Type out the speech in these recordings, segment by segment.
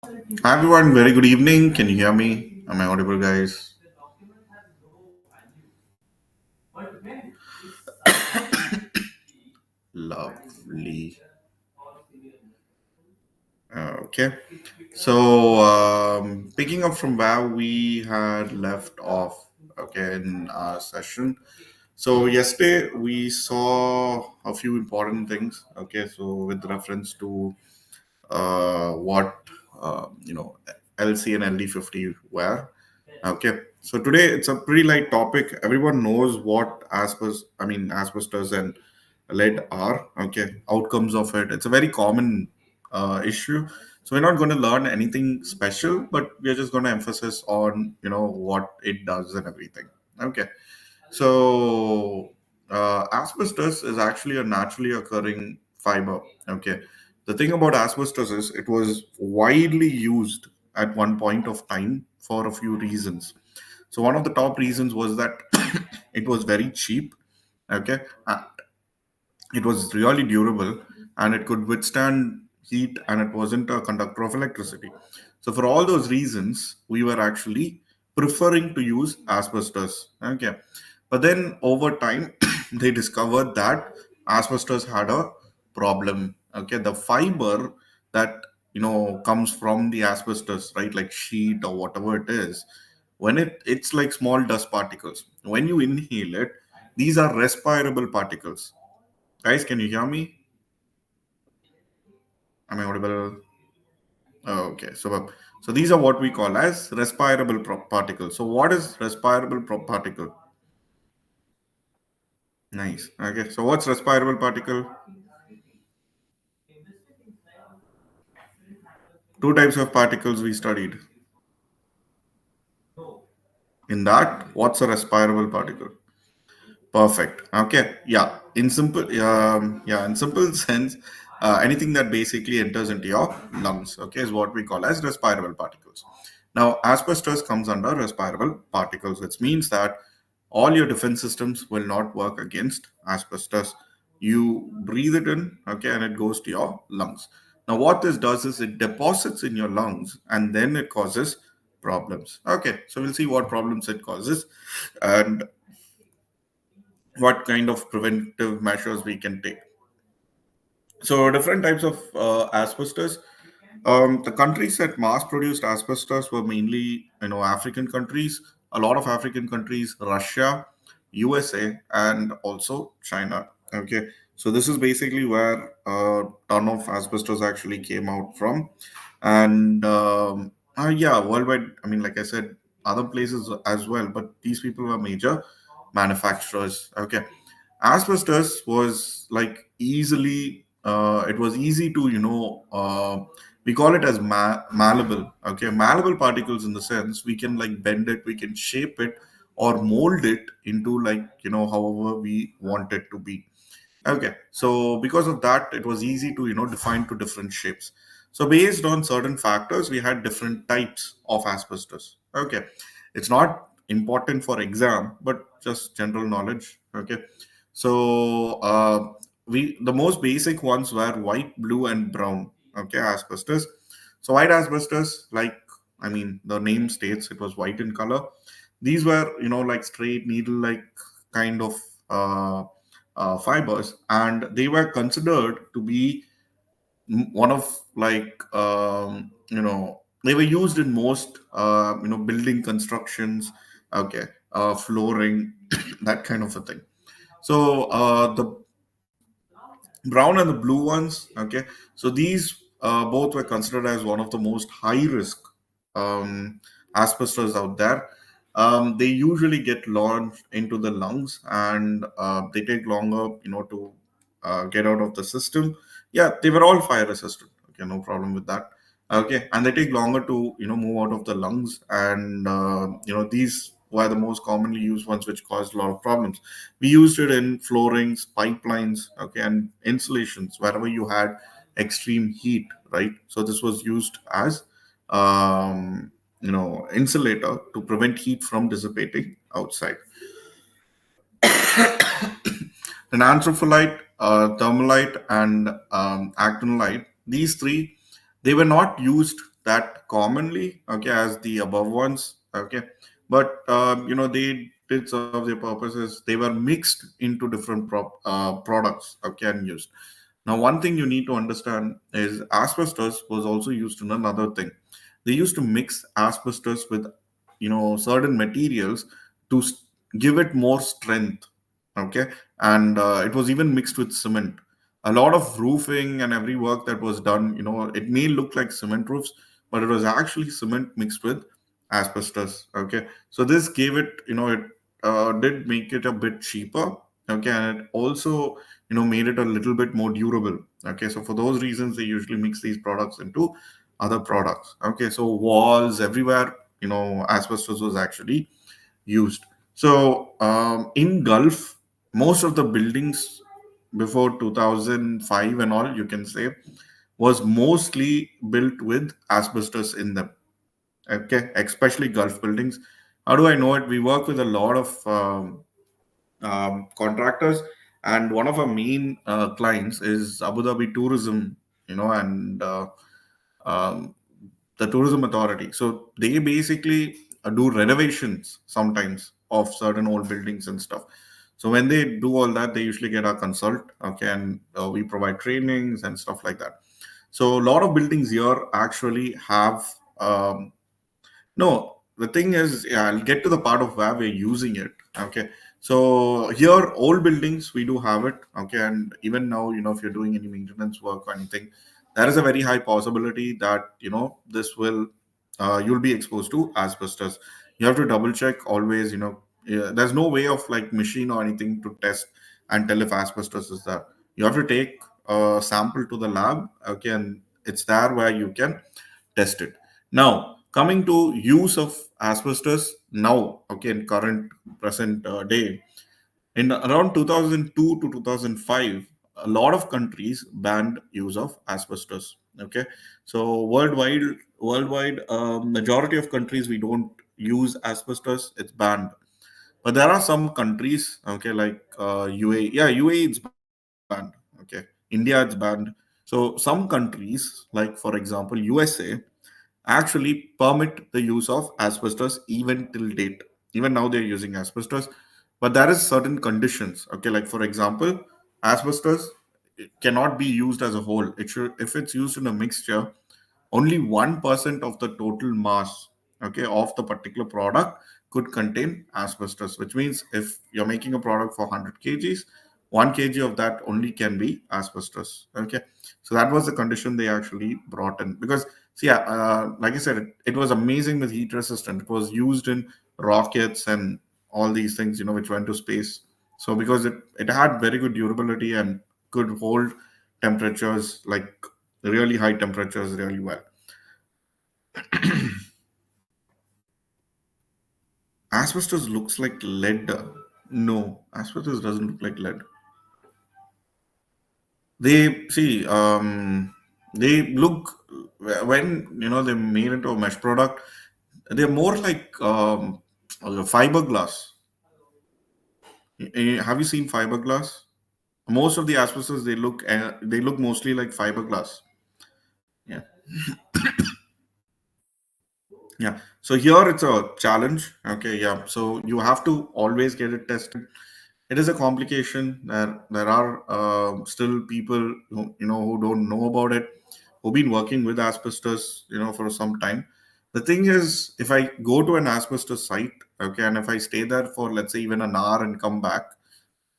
Hi everyone, very good evening. Can you hear me? Am I audible, guys? Lovely. Okay. Picking up from where we had left off, okay, in our session. So, yesterday we saw a few important things, okay, so with reference to what LC and LD50 were. Okay, so today it's a pretty light topic. Everyone knows what asbestos and lead are. Okay, outcomes of it. It's a very common issue. So we're not going to learn anything special, but we're just going to emphasize on what it does and everything. Okay, so, asbestos is actually a naturally occurring fiber. Okay. The thing about asbestos is it was widely used at one point of time for a few reasons. So, one of the top reasons was that it was very cheap. Okay. It was really durable and it could withstand heat and it wasn't a conductor of electricity. So, for all those reasons, we were actually preferring to use asbestos. Okay. But then over time, they discovered that asbestos had a problem. Okay. The fiber that comes from the asbestos, right, like sheet or whatever it is, when it's like small dust particles. When you inhale it, these are respirable particles. Guys, can you hear me? Am I audible? Oh, okay. So these are what we call as respirable particles. So what is respirable particle? Nice. Okay. So what's respirable particle? Two types of particles we studied. In that, what's a respirable particle? Perfect. Okay. Yeah. In simple sense, anything that basically enters into your lungs, okay, is what we call as respirable particles. Now, asbestos comes under respirable particles, which means that all your defense systems will not work against asbestos. You breathe it in, okay, and it goes to your lungs. Now, what this does is it deposits in your lungs and then it causes problems. Okay, so we'll see what problems it causes and what kind of preventive measures we can take. So different types of asbestos. The countries that mass-produced asbestos were mainly, African countries. A lot of African countries, Russia, USA, and also China. Okay, so this is basically where a ton of asbestos actually came out from, and yeah, worldwide. I mean, like I said, other places as well, but these people were major manufacturers. Okay, asbestos was like easily it was easy to we call it as malleable. Okay, malleable particles in the sense we can like bend it, we can shape it or mold it into like however we want it to be. Okay, so because of that, it was easy to define to different shapes. So based on certain factors, we had different types of asbestos. Okay, it's not important for exam, but just general knowledge. Okay, so we the most basic ones were white, blue, and brown. Okay, asbestos. So white asbestos, like the name states, it was white in color. These were like straight needle-like kind of fibers, and they were considered to be one of like they were used in most building constructions. Okay, flooring, that kind of a thing. So the brown and the blue ones, okay, so these both were considered as one of the most high risk asbestos out there. They usually get launched into the lungs and they take longer to get out of the system. Yeah, they were all fire resistant. Okay, no problem with that. Okay, and they take longer to move out of the lungs, and these were the most commonly used ones, which caused a lot of problems. We used it in floorings, pipelines, okay, and insulations wherever you had extreme heat, right? So this was used as insulator to prevent heat from dissipating outside. An anthracite, thermalite, and actinolite, these three, they were not used that commonly, okay, as the above ones, okay, but they did serve their purposes. They were mixed into different products, okay, and used. Now, one thing you need to understand is asbestos was also used in another thing. They used to mix asbestos with certain materials to give it more strength, okay, and it was even mixed with cement. A lot of roofing and every work that was done, it may look like cement roofs, but it was actually cement mixed with asbestos, okay. So this gave it, it did make it a bit cheaper, okay, and it also made it a little bit more durable, okay. So for those reasons they usually mix these products into other products, okay. So walls everywhere, asbestos was actually used. So in Gulf, most of the buildings before 2005 and all, you can say, was mostly built with asbestos in them, okay, especially Gulf buildings. How do I know it? We work with a lot of contractors, and one of our main clients is Abu Dhabi Tourism, and um, the tourism authority. So they basically do renovations sometimes of certain old buildings and stuff. So when they do all that, they usually get our consult, okay, and we provide trainings and stuff like that. So a lot of buildings here actually have no, the thing is, yeah, I'll get to the part of where we're using it. Okay. So here, old buildings, we do have it. Okay. And even now, if you're doing any maintenance work or anything, there is a very high possibility that, this will, you'll be exposed to asbestos. You have to double check always, yeah, there's no way of like machine or anything to test and tell if asbestos is there. You have to take a sample to the lab. Okay. And it's there where you can test it. Now, coming to use of asbestos now, okay, in current present day, in around 2002 to 2005, a lot of countries banned use of asbestos. Okay, so worldwide, majority of countries we don't use asbestos; it's banned. But there are some countries, okay, like UAE. Yeah, UAE it's banned. Okay, India it's banned. So some countries, like for example USA, actually permit the use of asbestos even till date. Even now they're using asbestos, but there is certain conditions. Okay, like for example, asbestos cannot be used as a whole. It should, if it's used in a mixture, only 1% of the total mass, okay, of the particular product could contain asbestos, which means if you're making a product for 100 kgs, 1 kg of that only can be asbestos, okay. So that was the condition they actually brought in because see, yeah, like I said, it was amazing with heat resistant. It was used in rockets and all these things, which went to space. So because it had very good durability and could hold temperatures, like really high temperatures, really well. Asbestos looks like lead. No, asbestos doesn't look like lead. They see, they look, when they made into a mesh product, they're more like fiberglass. Have you seen fiberglass? Most of the asbestos they look mostly like fiberglass. Yeah. Yeah. So here it's a challenge. Okay. Yeah. So you have to always get it tested. It is a complication. There are still people who don't know about it, who've been working with asbestos, for some time. The thing is, if I go to an asbestos site, okay, and if I stay there for let's say even an hour and come back,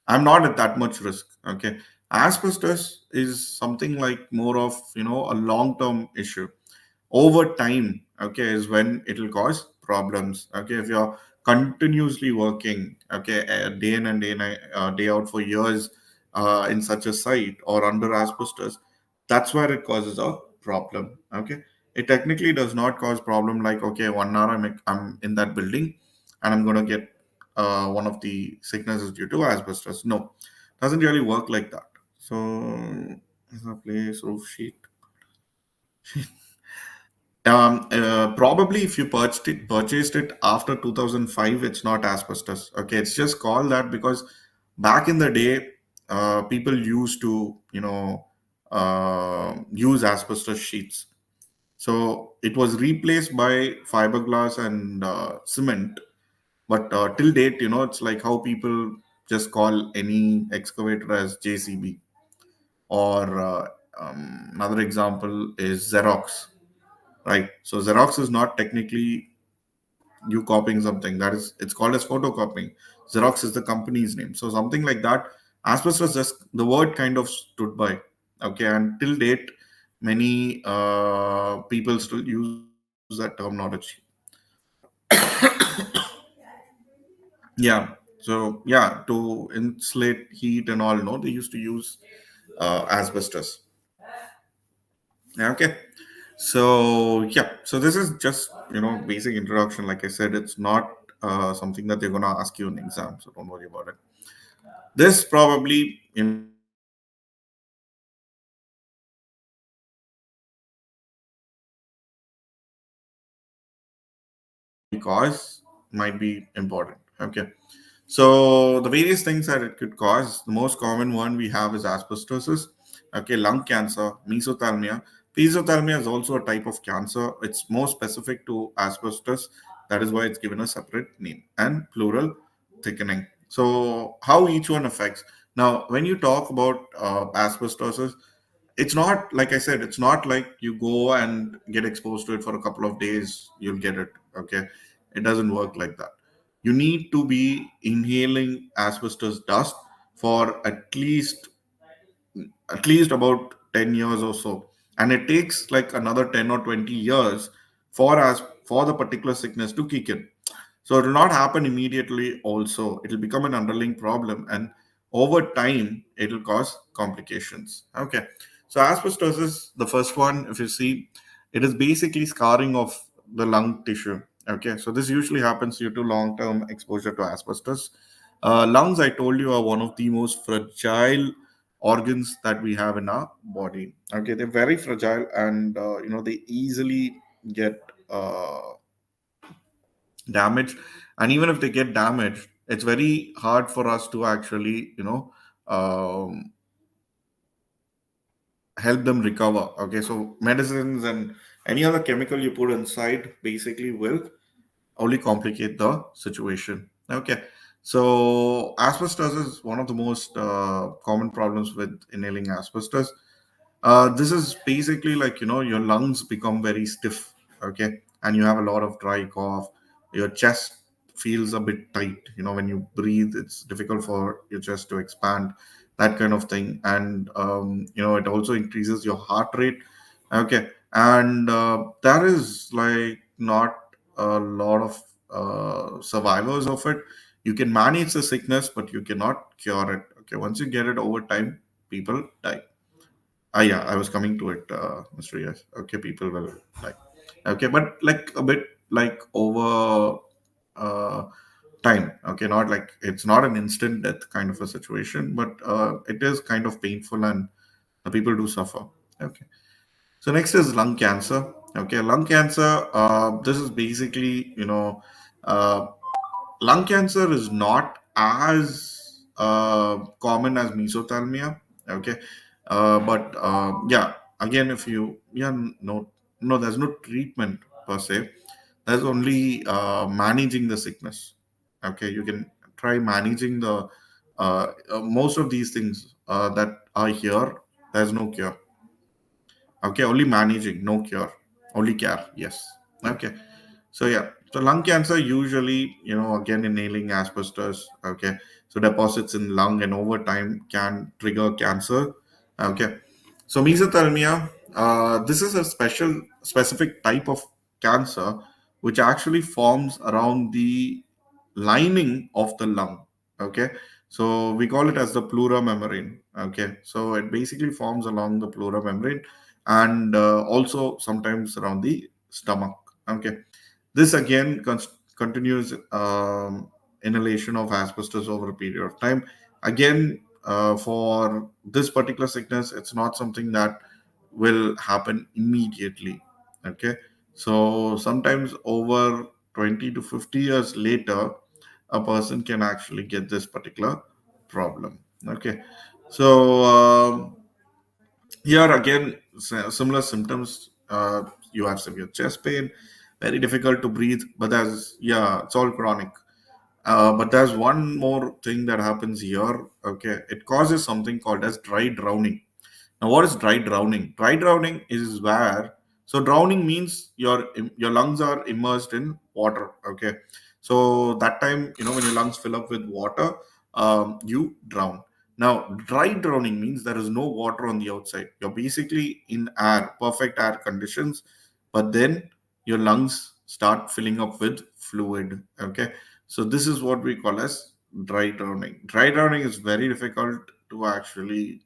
I'm not at that much risk. Okay. Asbestos is something like more of, a long term issue. Over time, okay, is when it'll cause problems. Okay. If you're continuously working, okay, day in and day out for years in such a site or under asbestos, that's where it causes a problem. Okay. It technically does not cause problem like, okay, 1 hour I'm in that building and I'm going to get one of the sicknesses due to asbestos. No, doesn't really work like that. So, is a place roof sheet. Probably if you purchased it after 2005, it's not asbestos. Okay, it's just called that because back in the day, people used to, use asbestos sheets. So it was replaced by fiberglass and cement. But till date, it's like how people just call any excavator as JCB. Or another example is Xerox, right? So Xerox is not technically you copying something. That is, it's called as photocopying. Xerox is the company's name. So something like that. Asbestos, just the word kind of stood by. Okay, and till date, many people still use that terminology. Yeah. So yeah, to insulate heat and all, no, they used to use asbestos. Yeah, okay. So yeah, so this is just basic introduction. Like I said, it's not something that they're gonna ask you in exam, so don't worry about it. This probably cause might be important. Okay. So the various things that it could cause, the most common one we have is asbestosis, okay, lung cancer, mesothelmia. Mesothelmia is also a type of cancer. It's more specific to asbestos. That is why it's given a separate name, and pleural thickening. So how each one affects. Now, when you talk about asbestosis, it's not like I said, it's not like you go and get exposed to it for a couple of days, you'll get it. Okay. It doesn't work like that. You need to be inhaling asbestos dust for at least about 10 years or so. And it takes like another 10 or 20 years for the particular sickness to kick in. So it will not happen immediately also. It will become an underlying problem, and over time it will cause complications. Okay. So asbestosis, the first one, if you see, it is basically scarring of the lung tissue. Okay. So this usually happens due to long-term exposure to asbestos. Lungs, I told you, are one of the most fragile organs that we have in our body. Okay. They're very fragile, and they easily get damaged. And even if they get damaged, it's very hard for us to actually um, help them recover. Okay, so medicines and any other chemical you put inside basically will only complicate the situation. Okay, so asbestos is one of the most common problems with inhaling asbestos. This is basically like your lungs become very stiff, okay, and you have a lot of dry cough. Your chest feels a bit tight. When you breathe, it's difficult for your chest to expand, that kind of thing. And it also increases your heart rate. Okay, and there is like not a lot of survivors of it. You can manage the sickness, but you cannot cure it. Okay, once you get it over time, people die. Ah, yeah, I was coming to it, Mr. Yes. Okay, people will like, okay, but like a bit like over uh, time. Okay, not like it's not an instant death kind of a situation, but it is kind of painful, and the people do suffer. Okay, so next is lung cancer. Okay, lung cancer. This is basically uh, lung cancer is not as common as mesothelmia. Okay, but yeah, again, if you yeah no, there's no treatment per se. There's only managing the sickness. Okay, you can try managing the most of these things that are here. There's no cure. Okay, only managing, no cure, only care. Yes. Okay. So yeah, so lung cancer usually, again inhaling asbestos. Okay, so deposits in lung and over time can trigger cancer. Okay, so mesothelmia, this is a specific type of cancer which actually forms around the lining of the lung. Okay, so we call it as the pleura membrane. Okay, so it basically forms along the pleura membrane, and also sometimes around the stomach. Okay, this again continues inhalation of asbestos over a period of time. Again, for this particular sickness, it's not something that will happen immediately. Okay, so sometimes over 20 to 50 years later, a person can actually get this particular problem. Okay, so here again, similar symptoms you have severe chest pain, very difficult to breathe. But there's, yeah, it's all chronic. But there's one more thing that happens here. Okay, it causes something called as dry drowning. Now, what is dry drowning? Dry drowning is where, so drowning means your lungs are immersed in water. Okay, so that time, when your lungs fill up with water, you drown. Now, dry drowning means there is no water on the outside. You're basically in air, perfect air conditions, but then your lungs start filling up with fluid. Okay, so this is what we call as dry drowning. Dry drowning is very difficult to actually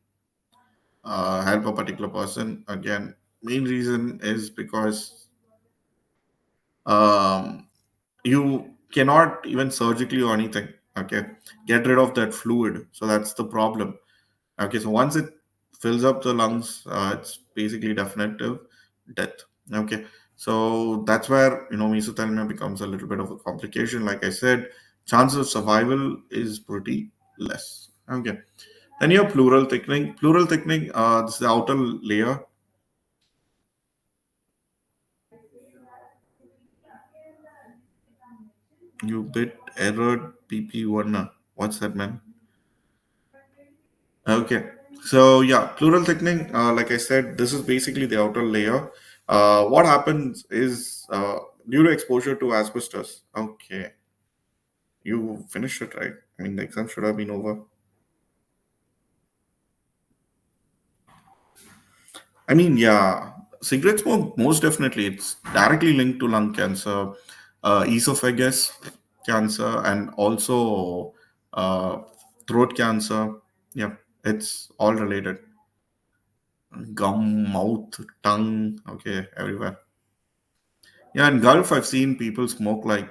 help a particular person. Again, main reason is because um, you cannot even surgically or anything, okay, get rid of that fluid. So that's the problem. Okay, so once it fills up the lungs, it's basically definitive death. Okay, so that's where mesothelioma becomes a little bit of a complication. Like I said, chance of survival is pretty less. Okay, then you have pleural thickening. Pleural thickening, this is the outer layer. You bit error PP1. What's that, man? Okay. So yeah, pleural thickening. Like I said, this is basically the outer layer. What happens is due to exposure to asbestos. Okay, you finished it, right? I mean, the exam should have been over. I mean, yeah, cigarette smoke most definitely. It's directly linked to lung cancer, esophagus cancer, and also uh, throat cancer. Yeah, it's all related. Gum, mouth, tongue, okay, everywhere. Yeah, in Gulf, I've seen people smoke like,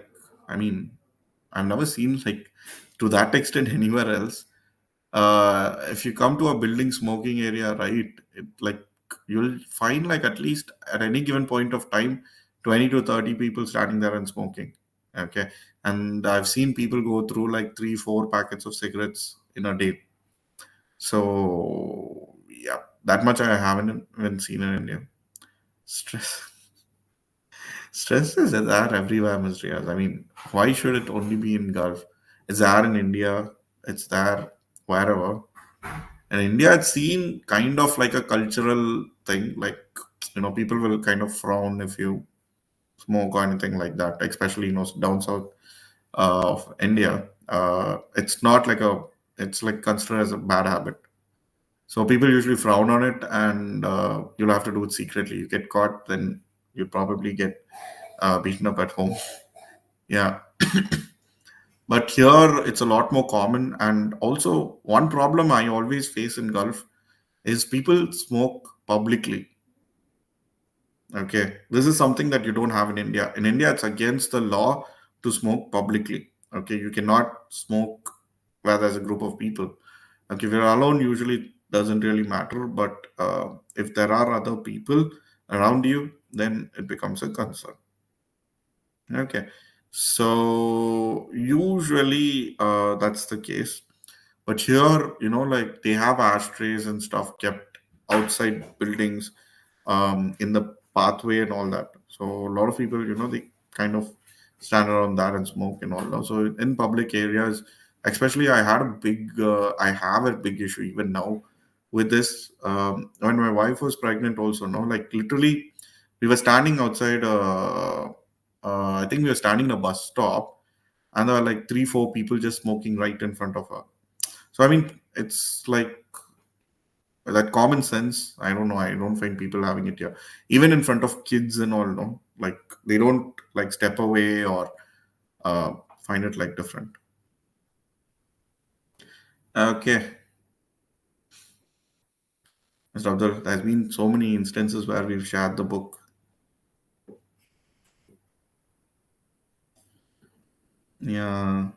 I mean, I've never seen like to that extent anywhere else. If you come to a building smoking area, right, like you'll find like at least at any given point of time, 20 to 30 people standing there and smoking. Okay. And I've seen people go through like three, four packets of cigarettes in a day. So, yeah, that much I haven't even seen in India. Stress. Stress is there everywhere, Mr. Riaz. I mean, why should it only be in Gulf? It's there in India. It's there wherever. In India, it's seen kind of like a cultural thing. Like, people will kind of frown if you smoke or anything like that, especially, down south of India. It's not like it's like considered as a bad habit. So people usually frown on it, and you'll have to do it secretly. You get caught, then you probably get beaten up at home. Yeah, but here it's a lot more common. And also, one problem I always face in Gulf is people smoke publicly. Okay, this is something that you don't have in India. In India, it's against the law to smoke publicly. Okay, you cannot smoke where there's a group of people. Okay, if you're alone, usually doesn't really matter. But if there are other people around you, then it becomes a concern. Okay, so usually that's the case. But here, like they have ashtrays and stuff kept outside buildings, in the pathway and all that. So a lot of people, they kind of stand around that and smoke and all that. So in public areas, especially, I have a big issue even now with this. When my wife was pregnant, also, no, like literally, we were standing outside. I think we were standing in a bus stop, and there were like three, four people just smoking right in front of her. So I mean, it's like that common sense. I don't know. I don't find people having it here, even in front of kids and all. No, like they don't like step away or find it like different. Okay, Mr. Abdul, there's been so many instances where we've shared the book. Yeah.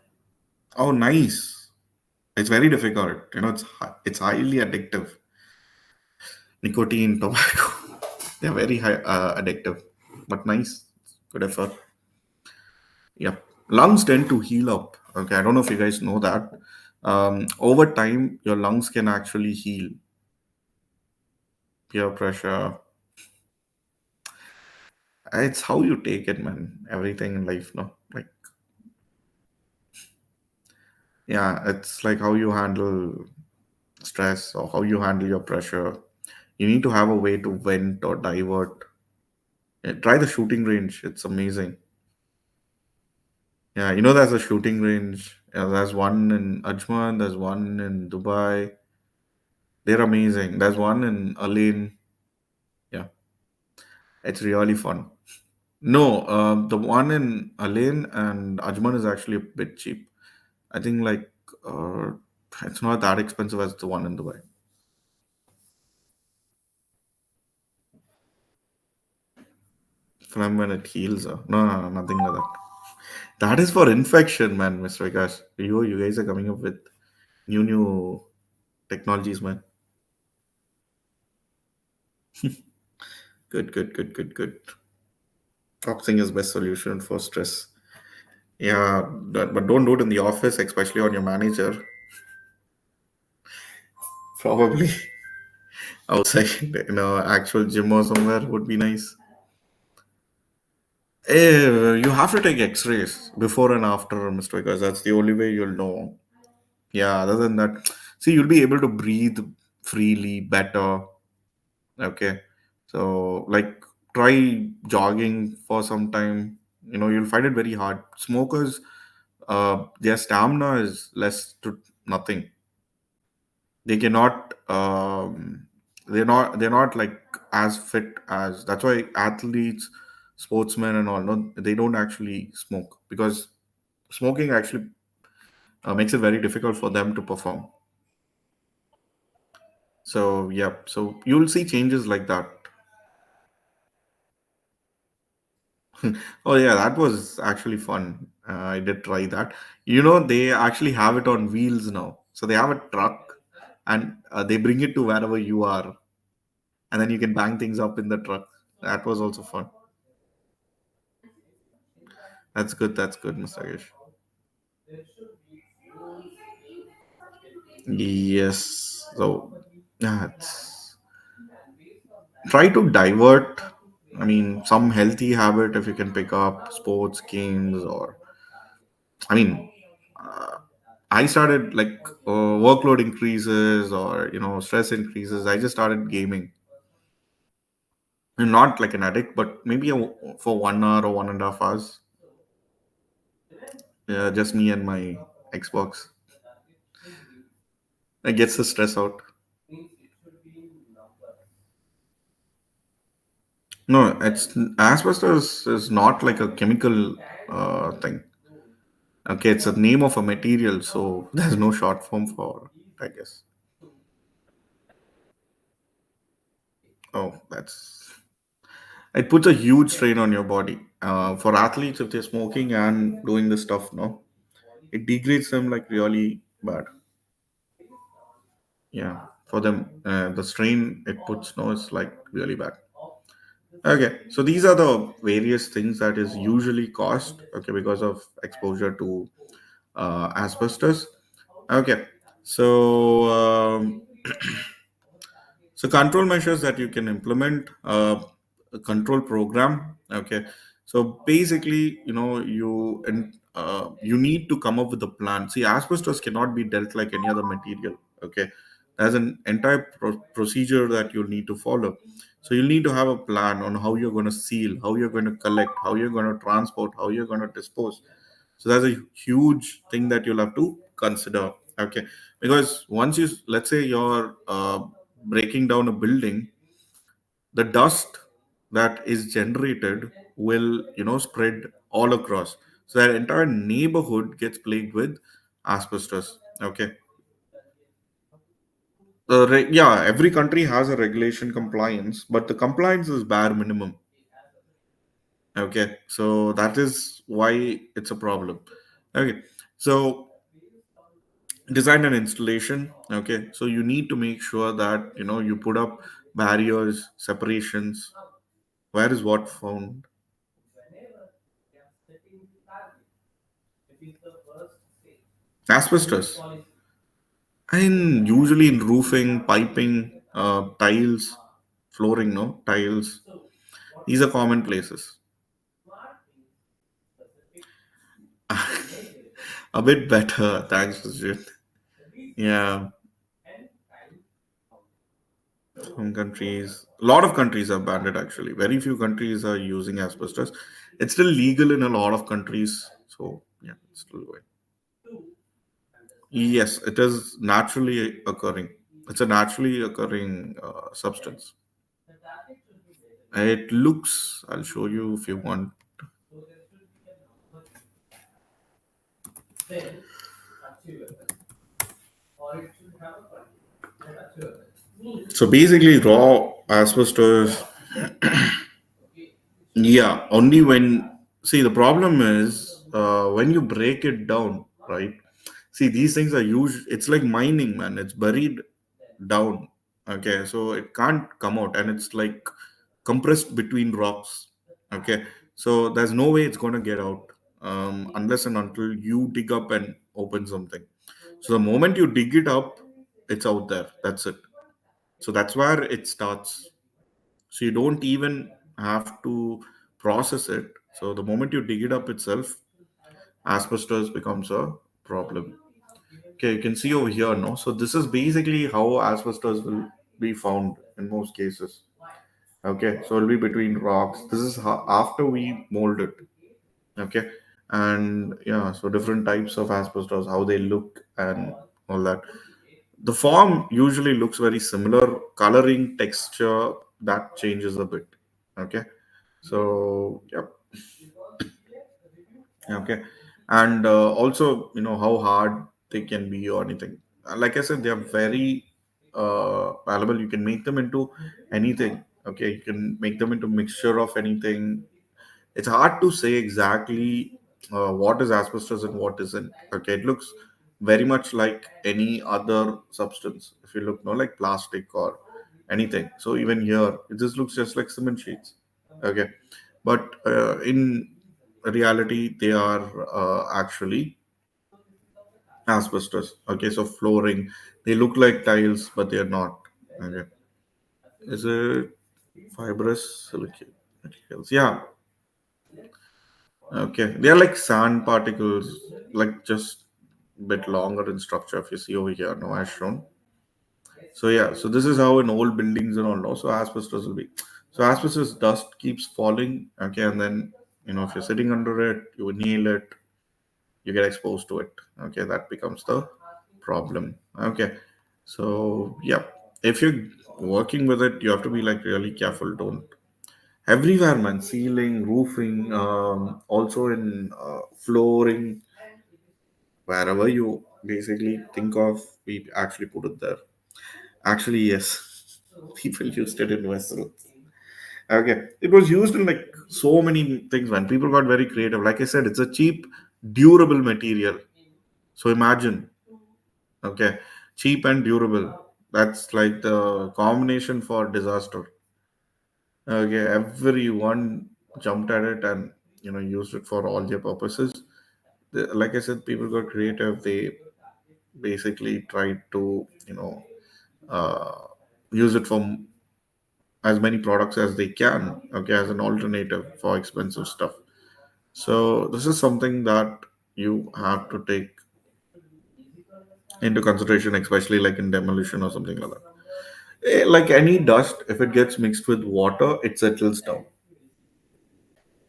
Oh, nice. It's very difficult. It's highly addictive. Nicotine, tobacco. They're very addictive, but nice. Good effort. Yep. Lungs tend to heal up. Okay, I don't know if you guys know that. Over time, your lungs can actually heal. Peer pressure. It's how you take it, man. Everything in life, no? Like, yeah, it's like how you handle stress or how you handle your pressure. You need to have a way to vent or divert. Try the shooting range. It's amazing. Yeah, there's a shooting range. Yeah, there's one in Ajman, there's one in Dubai. They're amazing. There's one in Alain. Yeah, it's really fun. No, the one in Alain and Ajman is actually a bit cheap. I think like uh, it's not that expensive as the one in Dubai. From when it heals. No, nothing like that. That is for infection, man, Mr. Vikas. You guys are coming up with new technologies, man. Good, good, good, good, good. Boxing is best solution for stress. Yeah, but don't do it in the office, especially on your manager. Probably outside, actual gym or somewhere would be nice. You have to take X-rays before and after, Mr. Because that's the only way you'll know. Yeah, other than that, see, you'll be able to breathe freely better. Okay, so like try jogging for some time. You'll find it very hard. Smokers, their stamina is less to nothing. They cannot. They're not like as fit as. That's why athletes, sportsmen, and all. No, they don't actually smoke because smoking actually makes it very difficult for them to perform. So yeah, so you'll see changes like that. Oh yeah, that was actually fun. I did try that. They actually have it on wheels now. So they have a truck, and they bring it to wherever you are, and then you can bang things up in the truck. That was also fun. That's good. That's good, Mr. Agesh. Yes. So yeah, try to divert. I mean, some healthy habit if you can pick up sports games or I mean, uh, I started like workload increases or stress increases. I just started gaming, and not like an addict, but maybe for 1 hour or 1.5 hours. Just me and my Xbox. It gets the stress out. No, it's asbestos is not like a chemical thing. Okay, it's a name of a material, so there's no short form for, I guess. Oh, it puts a huge strain on your body. For athletes, if they're smoking and doing this stuff, no, it degrades them like really bad. Yeah, for them, the strain it puts, no, is like really bad. Okay, so these are the various things that is usually caused, okay, because of exposure to asbestos. Okay, so control measures that you can implement, a control program. Okay, so basically, you need to come up with a plan. See, asbestos cannot be dealt like any other material. Okay, there's an entire procedure that you'll need to follow. So you'll need to have a plan on how you're going to seal, how you're going to collect, how you're going to transport, how you're going to dispose. So that's a huge thing that you'll have to consider. Okay, because once let's say you're breaking down a building, the dust that is generated will spread all across. So that entire neighborhood gets plagued with asbestos. Okay, yeah, every country has a regulation compliance, but the compliance is bare minimum. Okay, so that is why it's a problem. Okay, so design and installation. Okay, so you need to make sure that you put up barriers, separations. Where is what found? Asbestos. And usually in roofing, piping, tiles, flooring, no tiles. These are common places. A bit better. Thanks, Sujit. Yeah, some countries, a lot of countries have banned it actually. Very few countries are using asbestos. It's still legal in a lot of countries. So, yeah, it's still going. Yes, it is naturally occurring. It's a naturally occurring substance. It looks, I'll show you if you want. So basically, raw asbestos, yeah, only when, see, the problem is when you break it down, right? See, these things are used, it's like mining, man. It's buried down. Okay, so it can't come out and it's like compressed between rocks. Okay, so there's no way it's going to get out unless and until you dig up and open something. So the moment you dig it up, it's out there. That's it. So that's where it starts. So you don't even have to process it. So the moment you dig it up itself, asbestos becomes a problem. Okay, you can see over here, no? So this is basically how asbestos will be found in most cases. Okay, so it'll be between rocks. This is how, after we mold it. Okay, and yeah, so different types of asbestos, how they look and all that. The form usually looks very similar. Coloring, texture, that changes a bit. Okay, so yeah, okay, and also how hard they can be or anything. Like I said, they are very malleable. You can make them into anything. Okay, you can make them into mixture of anything. It's hard to say exactly what is asbestos and what isn't. Okay, it looks very much like any other substance. If you look, no, like plastic or anything. So even here, it just looks just like cement sheets. Okay, but in reality, they are actually asbestos. Okay, so flooring, they look like tiles, but they are not. Okay, is it fibrous silicate materials? Yeah. Okay, they are like sand particles, like just a bit longer in structure. If you see over here, no, as shown. So yeah, so this is how in old buildings and all. No, so asbestos will be. So asbestos dust keeps falling. Okay, and then if you're sitting under it, you inhale it, you get exposed to it. Okay, that becomes the problem. Okay, so yeah, if you're working with it, you have to be like really careful. Don't everywhere, man. Ceiling, roofing, also in flooring, wherever you basically think of, we actually put it there. Actually, yes, people used it in vessels. Okay, it was used in like so many things, man. People got very creative. Like I said, it's a cheap, durable material. So imagine, okay, cheap and durable. That's like the combination for disaster. Okay, everyone jumped at it and used it for all their purposes. Like I said, people got creative. They basically tried to uh, use it for as many products as they can. Okay, as an alternative for expensive stuff. So this is something that you have to take into consideration, especially like in demolition or something like that. Like any dust, if it gets mixed with water, it settles down.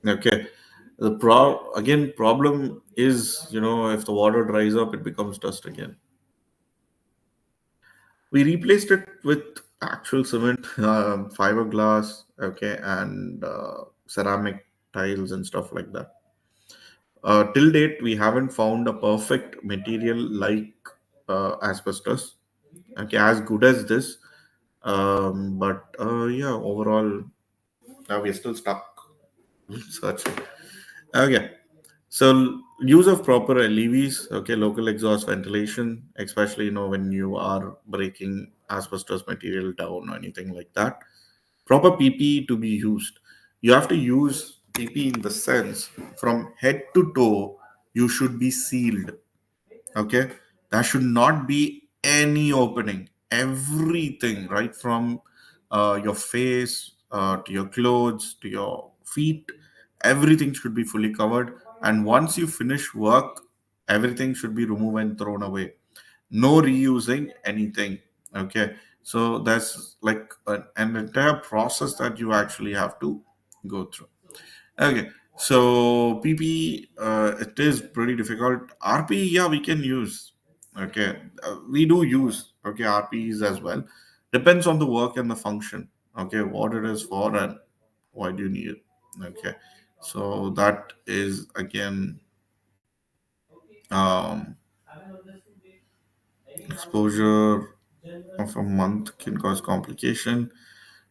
Okay. The again problem is if the water dries up, it becomes dust again. We replaced it with actual cement, fiberglass, okay, and ceramic tiles and stuff like that. Till date, we haven't found a perfect material like asbestos, okay, as good as this. But yeah, overall, we're still stuck searching. Okay. So use of proper LEVs, okay, local exhaust ventilation, especially when you are breaking asbestos material down or anything like that. Proper PPE to be used. You have to use PPE in the sense from head to toe, you should be sealed. Okay, there should not be any opening. Everything, right from your face to your clothes to your feet, everything should be fully covered. And once you finish work, Everything should be removed and thrown away. No reusing anything. Okay. So that's like an entire process that you actually have to go through. Okay. So PP, it is pretty difficult. RP, yeah, we can use. Okay. We do use, okay, RPs as well. Depends on the work and the function. Okay. What it is for and why do you need it. Okay. So that is again, um, exposure of a month can cause complication.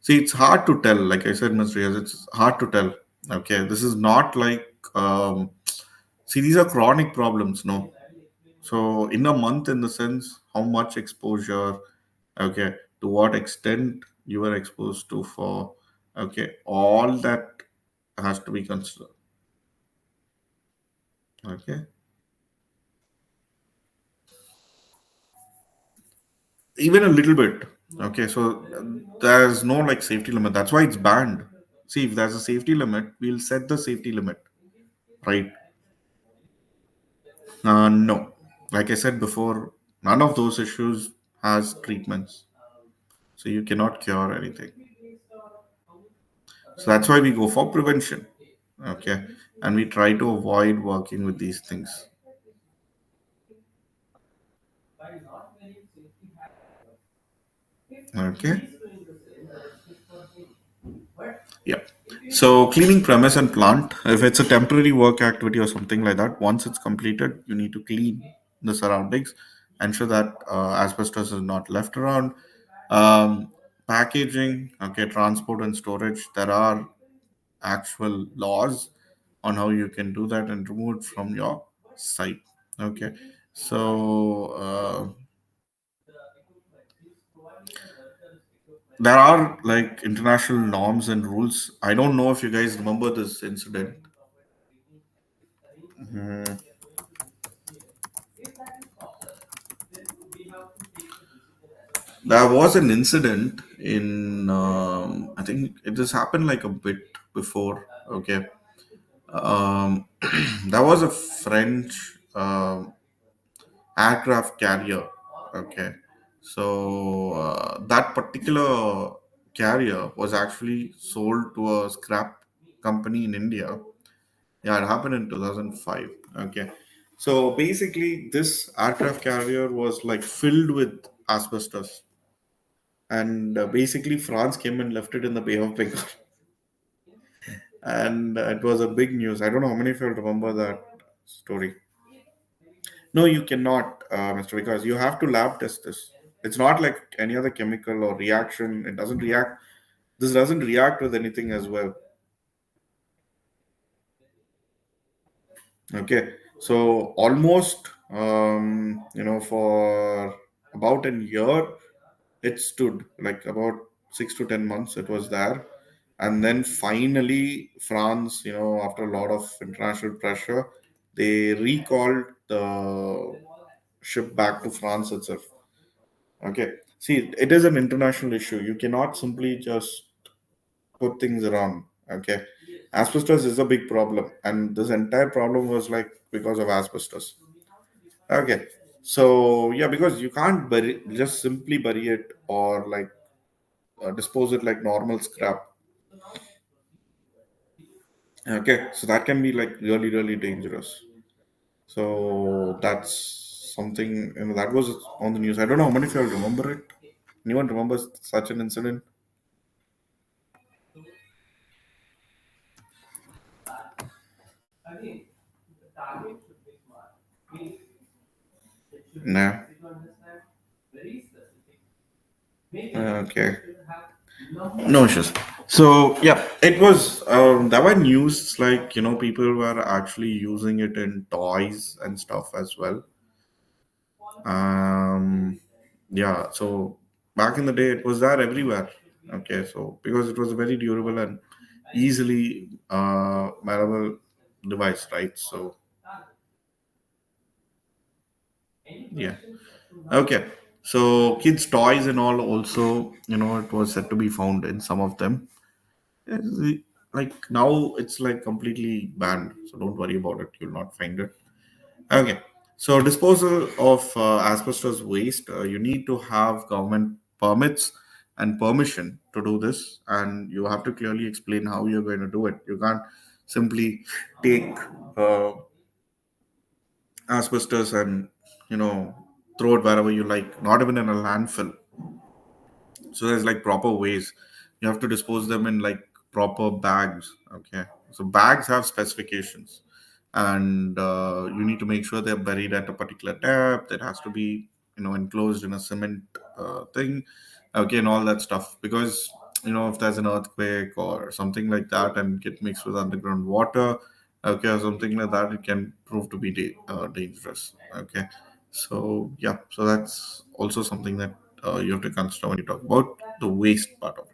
See, it's hard to tell. Like I said, Mr. Riaz, it's hard to tell. Okay, this is not like, see, these are chronic problems, no? So, in a month, in the sense, how much exposure, okay, to what extent you were exposed to for, okay, all that has to be considered. Okay, even a little bit. Okay, so there's no like safety limit. That's why it's banned. See, if there's a safety limit, we'll set the safety limit, right? No, like I said before, none of those issues has treatments, so you cannot cure anything. So that's why we go for prevention. Okay, and we try to avoid working with these things. Okay, yeah. So cleaning premise and plant, if it's a temporary work activity or something like that, once it's completed, you need to clean the surroundings, ensure that asbestos is not left around. Packaging, okay, transport and storage. There are actual laws on how you can do that and remove it from your site. Okay, so there are like international norms and rules. I don't know if you guys remember this incident. Mhm. There was an incident in, I think it has happened like a bit before. Okay, there was a French aircraft carrier. Okay, so that particular carrier was actually sold to a scrap company in India. Yeah, it happened in 2005. Okay, so basically, this aircraft carrier was like filled with asbestos, and basically France came and left it in the Bay of Bengal, and it was a big news. I don't know how many of you remember that story. No, you cannot, Mr. Because you have to lab test this. It's not like any other chemical or reaction. It doesn't react. This doesn't react with anything as well. Okay, so almost, for about a year, it stood like about 6 to 10 months. It was there, and then finally, France, after a lot of international pressure, they recalled the ship back to France itself. Okay. See, it is an international issue. You cannot simply just put things around. Okay. Asbestos is a big problem, and this entire problem was like because of asbestos. Okay. So yeah, because you can't just simply bury it or like dispose it like normal scrap. Okay. So that can be like really, really dangerous. So that's something that was on the news. I don't know how many of you all remember it. Anyone remembers such an incident? Nah. Okay. No issues. So yeah, it was. There were news like people were actually using it in toys and stuff as well. Yeah. So back in the day, it was there everywhere. Okay. So because it was a very durable and easily malleable device, right? So yeah. Okay. So kids' toys and all also, it was said to be found in some of them. Yeah, like now it's like completely banned, so don't worry about it. You'll not find it. Okay. So disposal of asbestos waste, you need to have government permits and permission to do this, and you have to clearly explain how you're going to do it. You can't simply take uh, asbestos and you know throw it wherever you like, not even in a landfill. So there's like proper ways. You have to dispose them in like proper bags. Okay, so bags have specifications, and you need to make sure they're buried at a particular depth. It has to be enclosed in a cement thing. Okay, and all that stuff, because if there's an earthquake or something like that and get mixed with underground water, okay, or something like that, it can prove to be dangerous. Okay, so yeah, so that's also something that you have to consider when you talk about the waste part of it.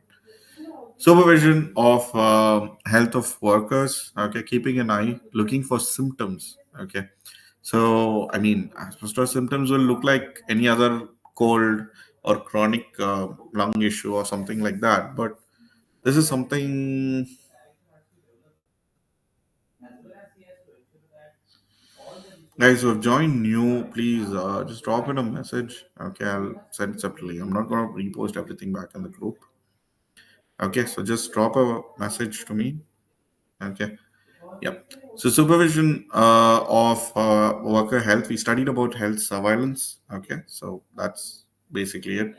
Supervision of health of workers. Okay, keeping an eye, looking for symptoms. Okay, so I mean, asbestos symptoms will look like any other cold or chronic lung issue or something like that. But this is something. Guys who have joined new, please just drop in a message. Okay, I'll send it separately. I'm not gonna repost everything back in the group. Okay, so just drop a message to me. Okay, yep. So supervision of worker health. We studied about health surveillance. Okay, so that's basically it.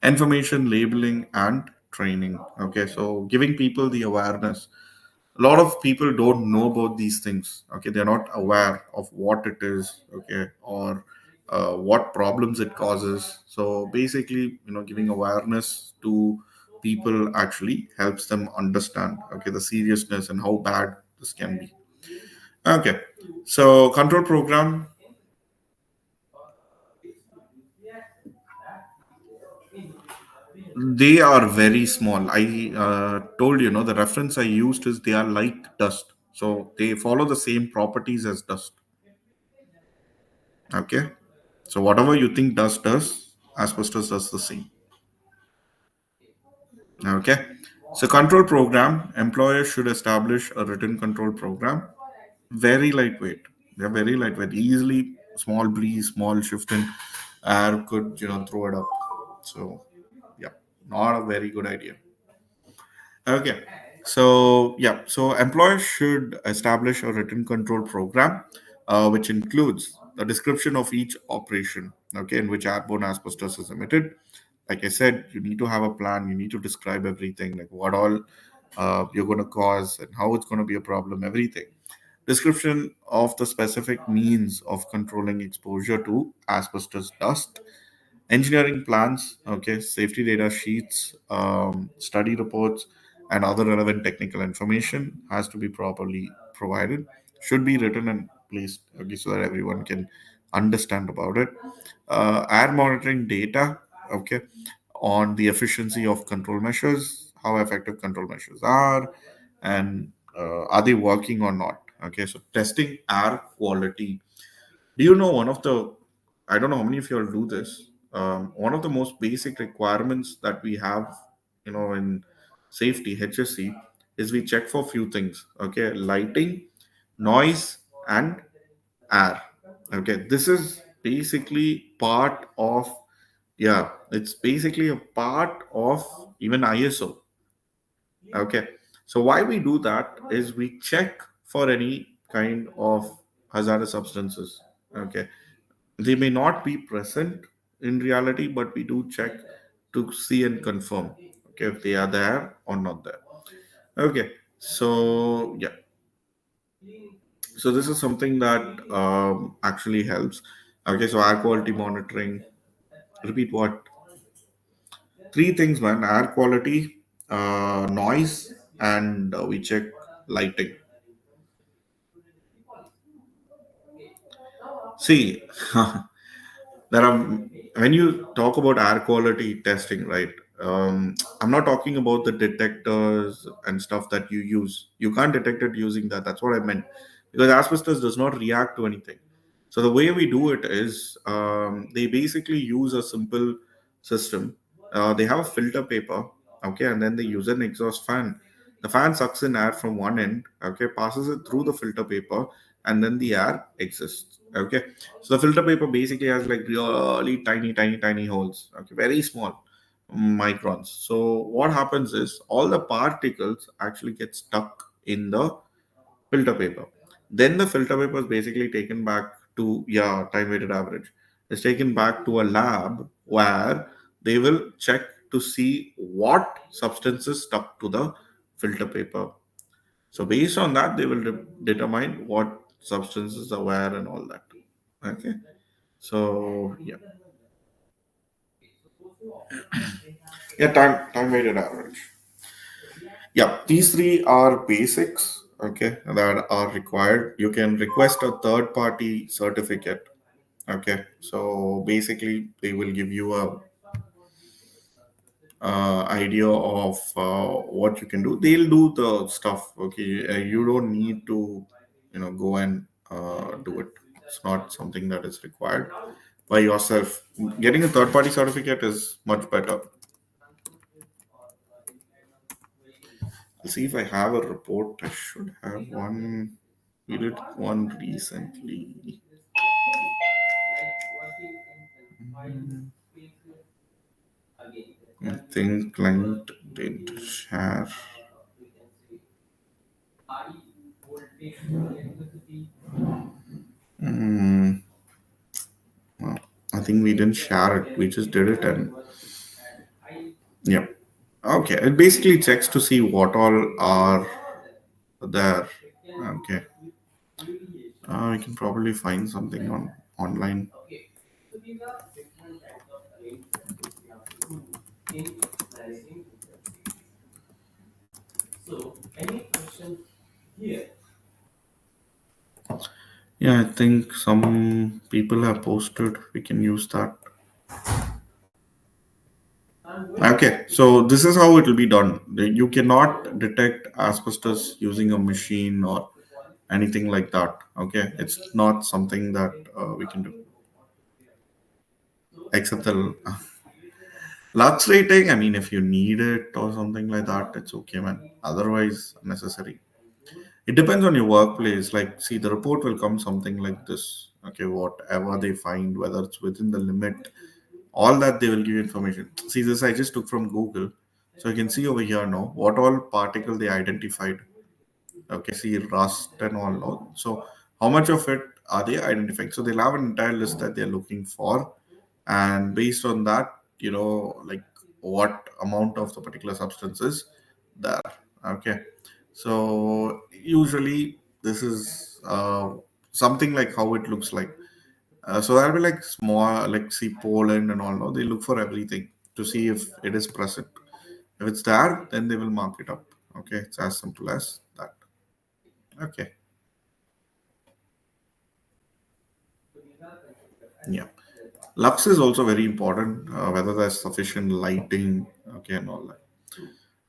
Information labeling and training. Okay, so giving people the awareness. A lot of people don't know about these things. Okay, they're not aware of what it is. Okay, or what problems it causes. So basically, giving awareness to people actually helps them understand, okay, the seriousness and how bad this can be. Okay, so control program, they are very small. I told the reference I used is they are like dust, so they follow the same properties as dust. Okay, so whatever you think dust does, asbestos does the same. Okay, so control program, employers should establish a written control program. Very lightweight. They're very lightweight. Easily, small breeze, small shift in air could throw it up. So yeah, not a very good idea. Okay. So, yeah, so employers should establish a written control program, which includes a description of each operation, okay, in which airborne asbestos is emitted. Like I said, you need to have a plan, you need to describe everything, like what all you're going to cause and how it's going to be a problem, everything. Description of the specific means of controlling exposure to asbestos dust, engineering plans, okay, safety data sheets, study reports, and other relevant technical information has to be properly provided, should be written and placed, okay, so that everyone can understand about it. Air monitoring data, okay, on the efficiency of control measures, how effective control measures are, and are they working or not. Okay, so testing air quality. Do you know one of the, I don't know how many of you all do this. One of the most basic requirements that we have, in safety, HSC, is we check for few things. Okay, lighting, noise, and air. Okay, this is basically part of, yeah, it's basically a part of even ISO. Okay, so why we do that is we check for any kind of hazardous substances. Okay, they may not be present in reality, but we do check to see and confirm, okay, if they are there or not there. Okay, so yeah, so this is something that actually helps. Okay, so air quality monitoring. Repeat what? Three things, man: air quality, noise, and we check lighting. See, there are, when you talk about air quality testing, right, I'm not talking about the detectors and stuff that you use. You can't detect it using that. That's what I meant, because asbestos does not react to anything. So the way we do it is, they basically use a simple system. They have a filter paper, okay, and then they use an exhaust fan. The fan sucks in air from one end, okay, passes it through the filter paper, and then the air exists. Okay, so the filter paper basically has like really tiny holes. Okay, very small microns. So what happens is all the particles actually get stuck in the filter paper. Then the filter paper is basically taken back to, yeah, time weighted average. It's taken back to a lab where they will check to see what substances stuck to the filter paper. So based on that, they will determine what substances are where and all that. Okay. So yeah, yeah, time weighted average. Yeah, these three are basics. Okay, that are required. You can request a third party certificate. Okay, so basically they will give you a idea of what you can do. They'll do the stuff. Okay, you don't need to, go and do it. It's not something that is required by yourself. Getting a third party certificate is much better. I'll see if I have a report. I should have one. We did one recently. I think client didn't share. Hmm. Well, I think we didn't share it. We just did it, and yeah. Okay. It basically checks to see what all are there. Okay. We can probably find something on online. Yeah, I think some people have posted. We can use that. Okay, so this is how it will be done. You cannot detect asbestos using a machine or anything like that. Okay, it's not something that we can do, except the lux rating. I mean, if you need it or something like that, it's okay, man. Otherwise, unnecessary. It depends on your workplace. Like, see, the report will come something like this. Okay, whatever they find, whether it's within the limit, all that they will give you information. See, this I just took from Google, so you can see over here now what all particle they identified. Okay, see rust and all. No? So how much of it are they identifying? So they'll have an entire list that they're looking for, and based on that, like what amount of the particular substance is there. Okay, so usually this is something like how it looks like. So that'll be like small, like see Poland and all. No, they look for everything to see if it is present. If it's there, then they will mark it up. Okay, it's as simple as that. Okay, yeah. Lux is also very important, whether there's sufficient lighting, okay, and all that.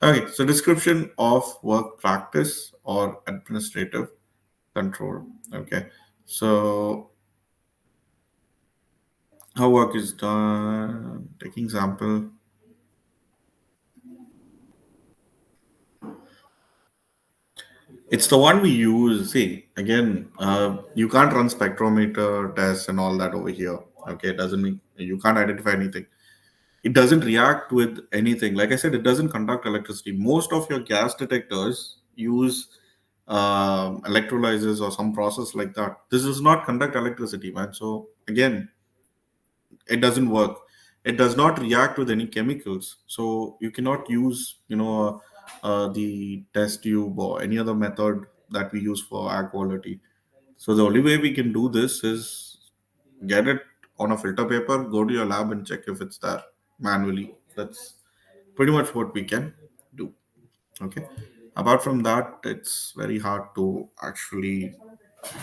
Okay, so description of work practice or administrative control. Okay, so how work is done, taking sample. It's the one we use. See, again, you can't run spectrometer tests and all that over here. Okay, it doesn't mean you can't identify anything. It doesn't react with anything. Like I said, it doesn't conduct electricity. Most of your gas detectors use electrolyzers or some process like that. This does not conduct electricity, man. So again, it doesn't work. It does not react with any chemicals. So you cannot use, the test tube or any other method that we use for air quality. So the only way we can do this is get it on a filter paper, go to your lab and check if it's there manually. That's pretty much what we can do. Okay. Apart from that, it's very hard to actually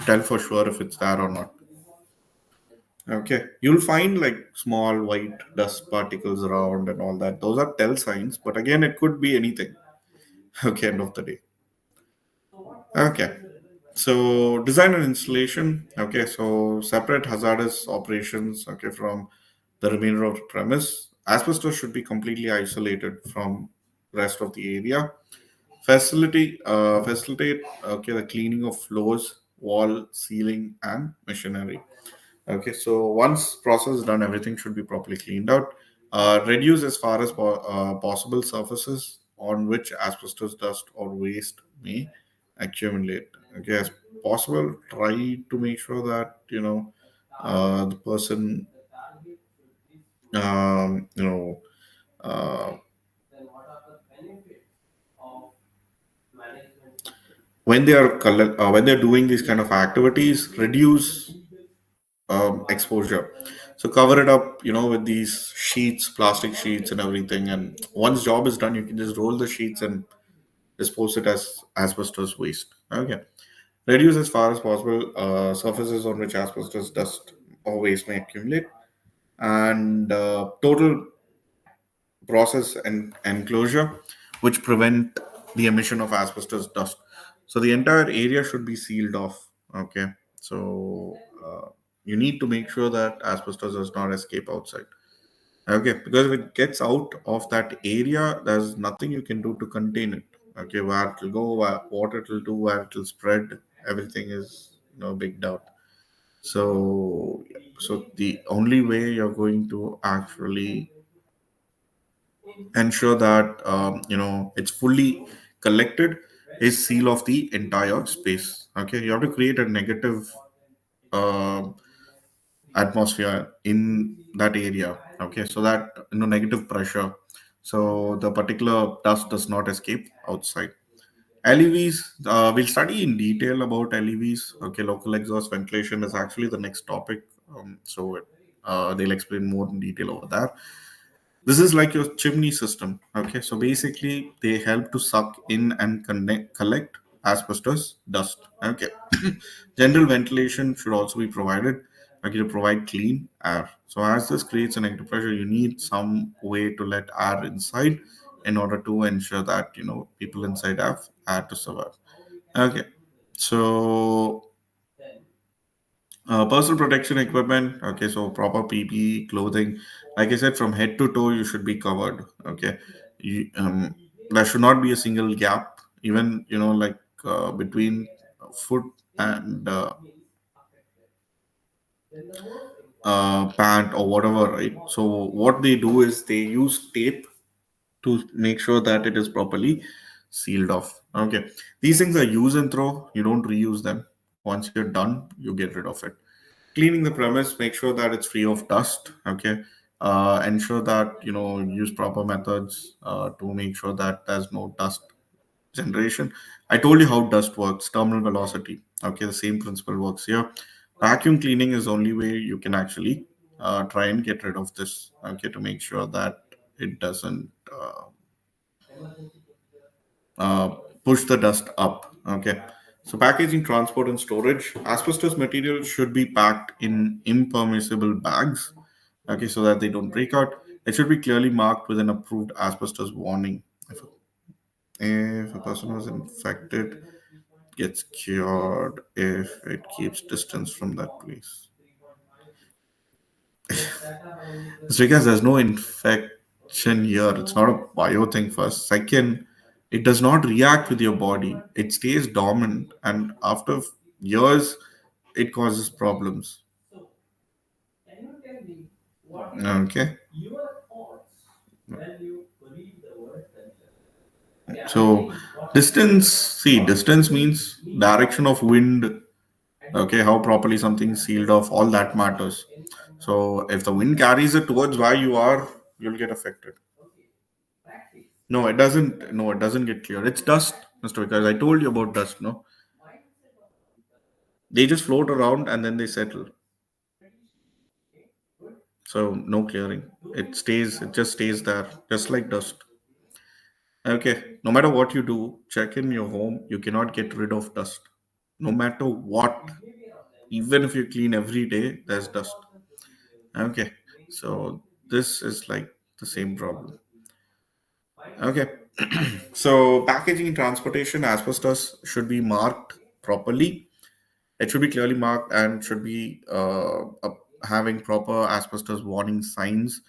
tell for sure if it's there or not. Okay. You'll find like small white dust particles around and all that. Those are tell signs, but again, it could be anything. Okay, end of the day. Okay. So design and installation. Okay, so separate hazardous operations. Okay, from the remainder of the premise. Asbestos should be completely isolated from rest of the area. Facilitate okay the cleaning of floors, wall, ceiling, and machinery. Okay, so once process done, everything should be properly cleaned out. Reduce as far as possible surfaces on which asbestos dust or waste may accumulate. Okay, as possible, try to make sure that the person um, you know uh, when they're doing these kind of activities, reduce exposure. So cover it up, with these sheets, plastic sheets, and everything. And once job is done, you can just roll the sheets and dispose it as asbestos waste. Okay. Reduce as far as possible surfaces on which asbestos dust or waste may accumulate, and total process and enclosure which prevent the emission of asbestos dust. So the entire area should be sealed off. Okay. So you need to make sure that asbestos does not escape outside. Okay, because if it gets out of that area, there's nothing you can do to contain it. Okay, where it will go, what it will do, where it will spread, everything is big doubt. So the only way you're going to actually ensure that it's fully collected is seal of the entire space. Okay, you have to create a negative um atmosphere in that area. Okay, so that negative pressure, so the particular dust does not escape outside. LEVs, we'll study in detail about LEVs. Okay, local exhaust ventilation is actually the next topic. They'll explain more in detail over there. This is like your chimney system. Okay, so basically they help to suck in and collect asbestos dust. Okay, general ventilation should also be provided. Okay, to provide clean air. So as this creates a negative pressure, you need some way to let air inside in order to ensure that people inside have air to survive. Okay, so personal protection equipment. Okay, so proper PPE clothing. Like I said, from head to toe, you should be covered. Okay, there should not be a single gap, even like between foot and pant or whatever, right? So what they do is they use tape to make sure that it is properly sealed off. Okay, these things are use and throw. You don't reuse them. Once you're done, you get rid of it. Cleaning the premise, make sure that it's free of dust. Okay, ensure that use proper methods to make sure that there's no dust generation. I told you how dust works, terminal velocity. Okay, the same principle works here. Vacuum cleaning is the only way you can actually try and get rid of this. Okay, to make sure that it doesn't uh, push the dust up. Okay. So packaging, transport, and storage. Asbestos material should be packed in impermeable bags. Okay, so that they don't break out. It should be clearly marked with an approved asbestos warning. If a person was infected, gets cured if it keeps distance from that place. It's because there's no infection here. It's not a bio thing first. Second, it does not react with your body. It stays dormant, and after years, it causes problems. Okay. So distance, see, distance means direction of wind. Okay, how properly something sealed off, all that matters. So if the wind carries it towards where you are, you'll get affected. No, it doesn't. No, it doesn't get clear. It's dust, Mr. Because I told you about dust. No, they just float around and then they settle. So no clearing. It stays. It just stays there, just like dust. Okay. No matter what you do, check in your home. You cannot get rid of dust. No matter what, even if you clean every day, there's dust. Okay. So this is like the same problem. Okay. So packaging and transportation, asbestos should be marked properly. It should be clearly marked and should be having proper asbestos warning signs,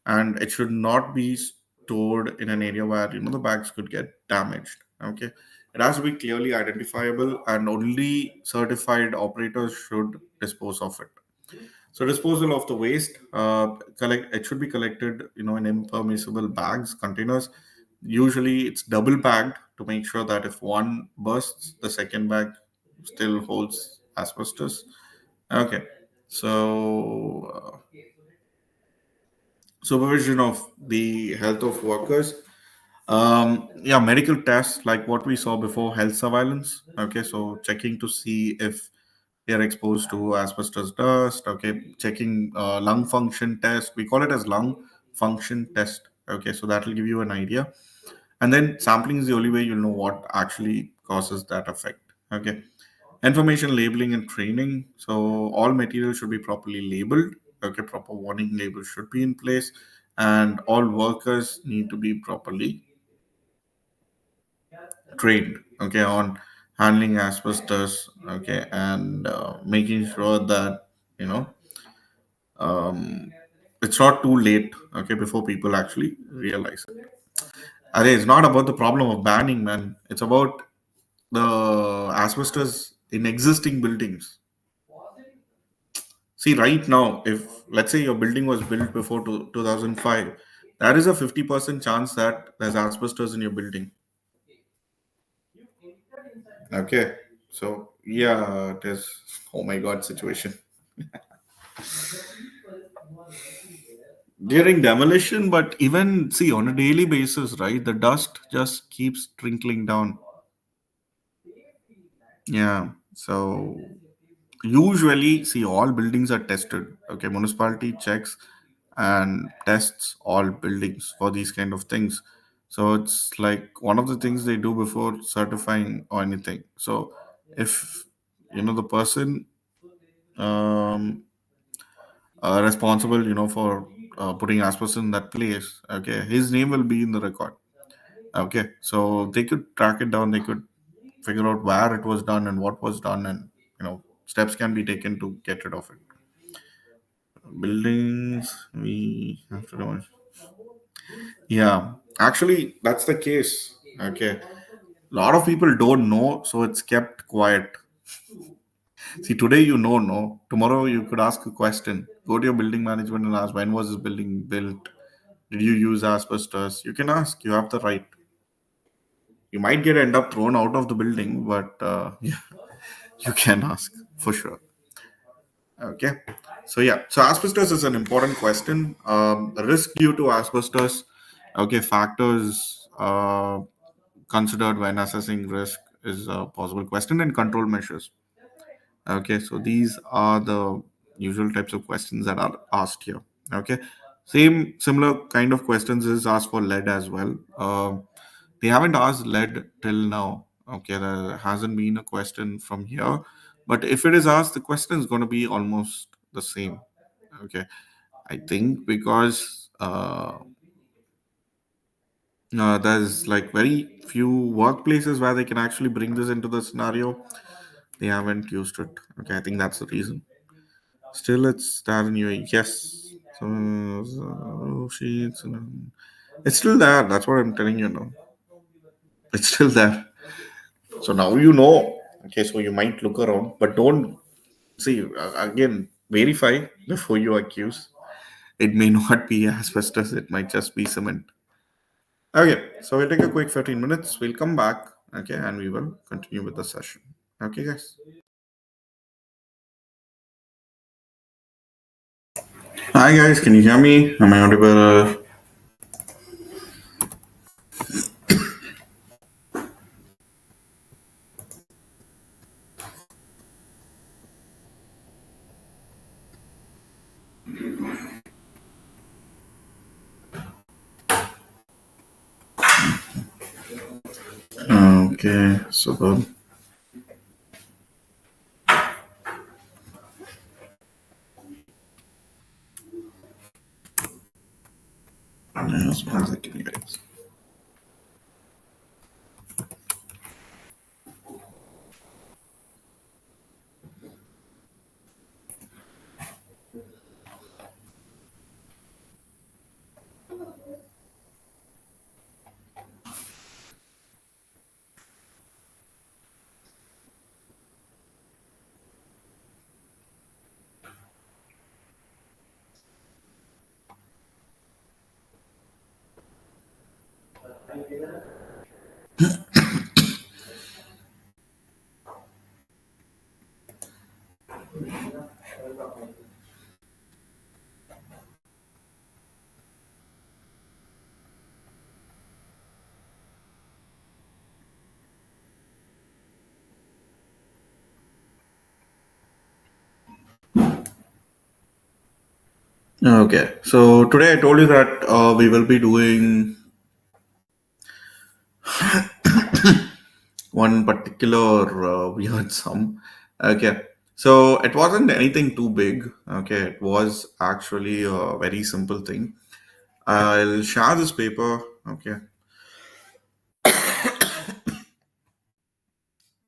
and it should not be stored in an area where the bags could get damaged. Okay, It has to be clearly identifiable, and only certified operators should dispose of it. So disposal of the waste, collect it should be collected, in impermeable bags, containers. Usually, it's double bagged to make sure that if one bursts, the second bag still holds asbestos. Okay, so supervision of the health of workers. Yeah, medical tests like what we saw before, health surveillance. Okay, so checking to see if they are exposed to asbestos dust. Okay, checking lung function test. We call it as lung function test. Okay, so that will give you an idea. And then sampling is the only way you'll know what actually causes that effect. Okay, information labeling and training. So all materials should be properly labeled. Okay, proper warning labels should be in place, and all workers need to be properly trained. Okay, on handling asbestos. Okay, and making sure that you know um, it's not too late. Okay, before people actually realize it. It's not about the problem of banning, man. It's about the asbestos in existing buildings. See, right now, if let's say your building was built before 2005, there is a 50% chance that there's asbestos in your building. Okay. So, yeah, it is, oh my God, situation. During demolition, but even, see, on a daily basis, right, the dust just keeps trickling down. Yeah. So, usually, see, all buildings are tested. Okay. Municipality checks and tests all buildings for these kind of things. So it's like one of the things they do before certifying or anything. So if the person um, responsible, for putting asbestos in that place, okay, his name will be in the record. Okay, so they could track it down. They could figure out where it was done and what was done, and steps can be taken to get rid of it. Buildings we have to do. Yeah, actually, that's the case. Okay, a lot of people don't know, so it's kept quiet. See, today you know, no. Tomorrow you could ask a question. Go to your building management and ask, when was this building built? Did you use asbestos? You can ask. You have the right. You might get end up thrown out of the building, but yeah, you can ask for sure. Okay. So yeah, so asbestos is an important question. Risk due to asbestos. Okay, factors considered when assessing risk is a possible question, and control measures. Okay, so these are the usual types of questions that are asked here. Okay, similar kind of questions is asked for lead as well. They haven't asked lead till now. Okay, there hasn't been a question from here, but if it is asked, the question is going to be almost the same. Okay, I think because there's like very few workplaces where they can actually bring this into the scenario. They haven't used it. Okay, I think that's the reason. Still, it's there in UAE. Yes. So sheets. It's still there. That's what I'm telling you now. It's still there. So now you know. Okay, so you might look around, but don't see again. Verify before you accuse. It may not be asbestos. It might just be cement. Okay, so we'll take a quick 15 minutes. We'll come back. Okay, and we will continue with the session. Okay, guys. Hi, guys. Can you hear me? Am I audible? Okay, super. Just one second, guys. Okay, so today I told you that we will be doing one particular weird sum. Okay, so it wasn't anything too big. Okay, it was actually a very simple thing. I'll share this paper. Okay,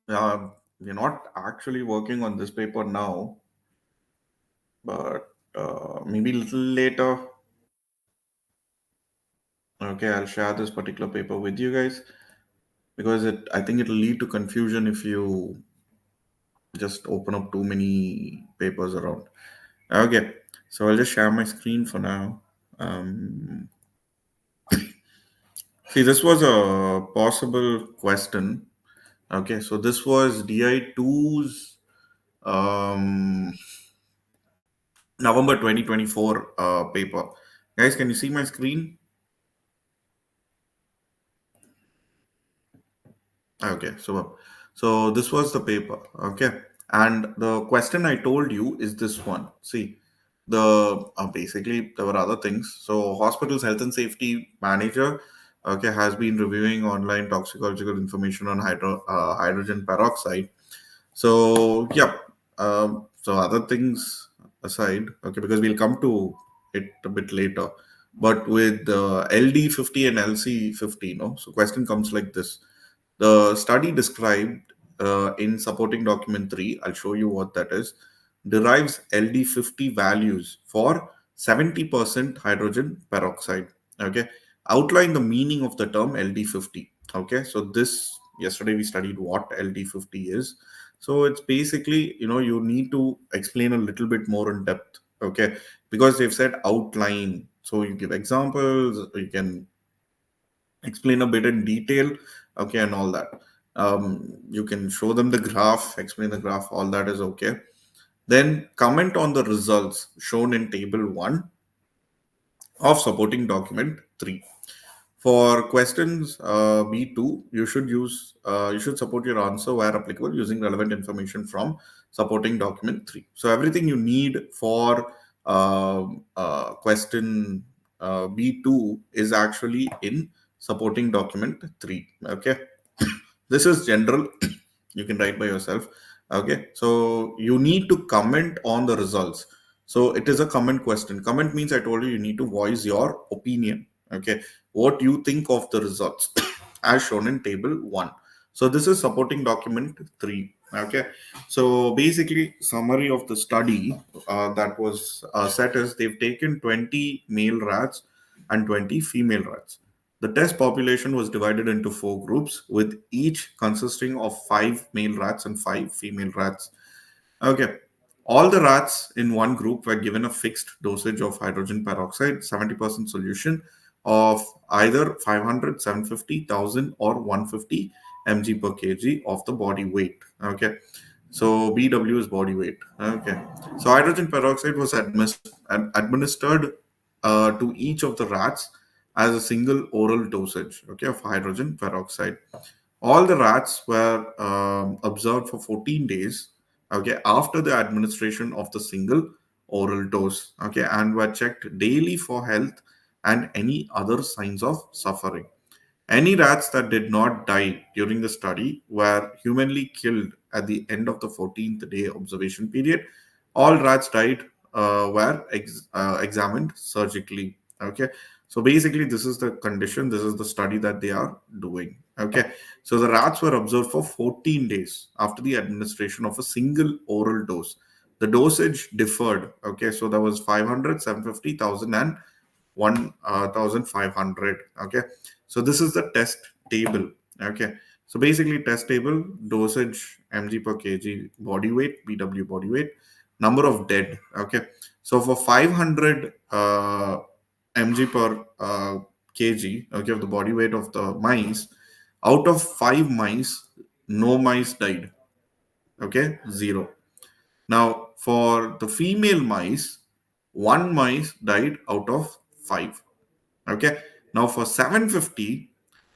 we're not actually working on this paper now, but maybe a little later. Okay, I'll share this particular paper with you guys because it. I think it'll lead to confusion if you just open up too many papers around. Okay, so I'll just share my screen for now. Um, See, this was a possible question. Okay, so this was DI2's November 2024 paper. Guys, can you see my screen? Okay, so this was the paper. Okay, and the question I told you is this one. See, the basically there were other things. So hospital's health and safety manager, okay, has been reviewing online toxicological information on hydrogen peroxide. So yeah, so other things aside, okay, because we'll come to it a bit later. But with LD50 and LC50, no. So question comes like this: the study described in supporting document 3, I'll show you what that is, derives LD50 values for 70% hydrogen peroxide. Okay. Outline the meaning of the term LD50. Okay. So this, yesterday we studied what LD50 is. So it's basically, you need to explain a little bit more in depth. Okay. Because they've said outline. So you give examples, you can explain a bit in detail, okay, and all that. You can show them the graph, explain the graph, all that is okay. Then comment on the results shown in table 1 of supporting document 3. For questions B2, you should support your answer where applicable using relevant information from supporting document 3. So everything you need for question B2 is actually in supporting document 3. Okay, this is general. You can write by yourself. Okay, so you need to comment on the results. So it is a comment question. Comment means, I told you, you need to voice your opinion. Okay, what you think of the results as shown in table 1. So this is supporting document 3. Okay, so basically summary of the study that was set is, they've taken 20 male rats and 20 female rats. The test population was divided into 4 groups, with each consisting of 5 male rats and 5 female rats. Okay. All the rats in one group were given a fixed dosage of hydrogen peroxide, 70% solution of either 500, 750, 1000, or 150 mg per kg of the body weight. Okay. So BW is body weight. Okay. So hydrogen peroxide was administered to each of the rats as a single oral dosage, okay, of hydrogen peroxide. All the rats were observed for 14 days, okay, after the administration of the single oral dose, okay, and were checked daily for health and any other signs of suffering. Any rats that did not die during the study were humanly killed at the end of the 14th day observation period. All rats died were examined surgically. Okay, so basically, this is the condition, this is the study that they are doing. Okay, so the rats were observed for 14 days after the administration of a single oral dose. The dosage differed. Okay, so there was 500, 750,000, and 1500. Okay, so this is the test table. Okay, so basically test table: dosage mg per kg, body weight bw, body weight, number of dead. Okay, so for 500 mg per kg, okay, of the body weight of the mice, out of 5 mice, no mice died. Okay, zero. Now, for the female mice, one mice died out of five. Okay. Now, for 750,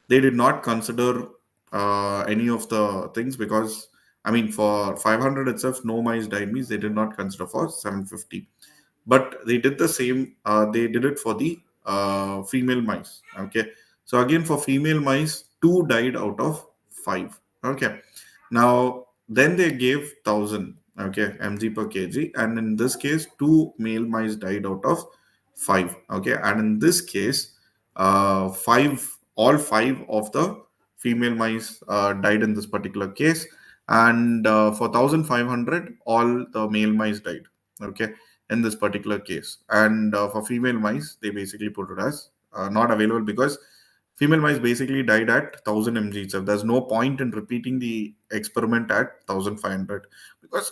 they did not consider any of the things because, I mean, for 500 itself, no mice died means they did not consider for 750. But they did the same, they did it for the female mice. Okay. So, again, for female mice, two died out of five. Okay. Now, then they gave 1,000, okay, mg per kg, and in this case, two male mice died out of five, okay, and in this case, all five of the female mice died in this particular case, and for 1,500, all the male mice died, okay, in this particular case, and for female mice, they basically put it as not available because female mice basically died at 1,000 mg itself. There's no point in repeating the experiment at 1,500 because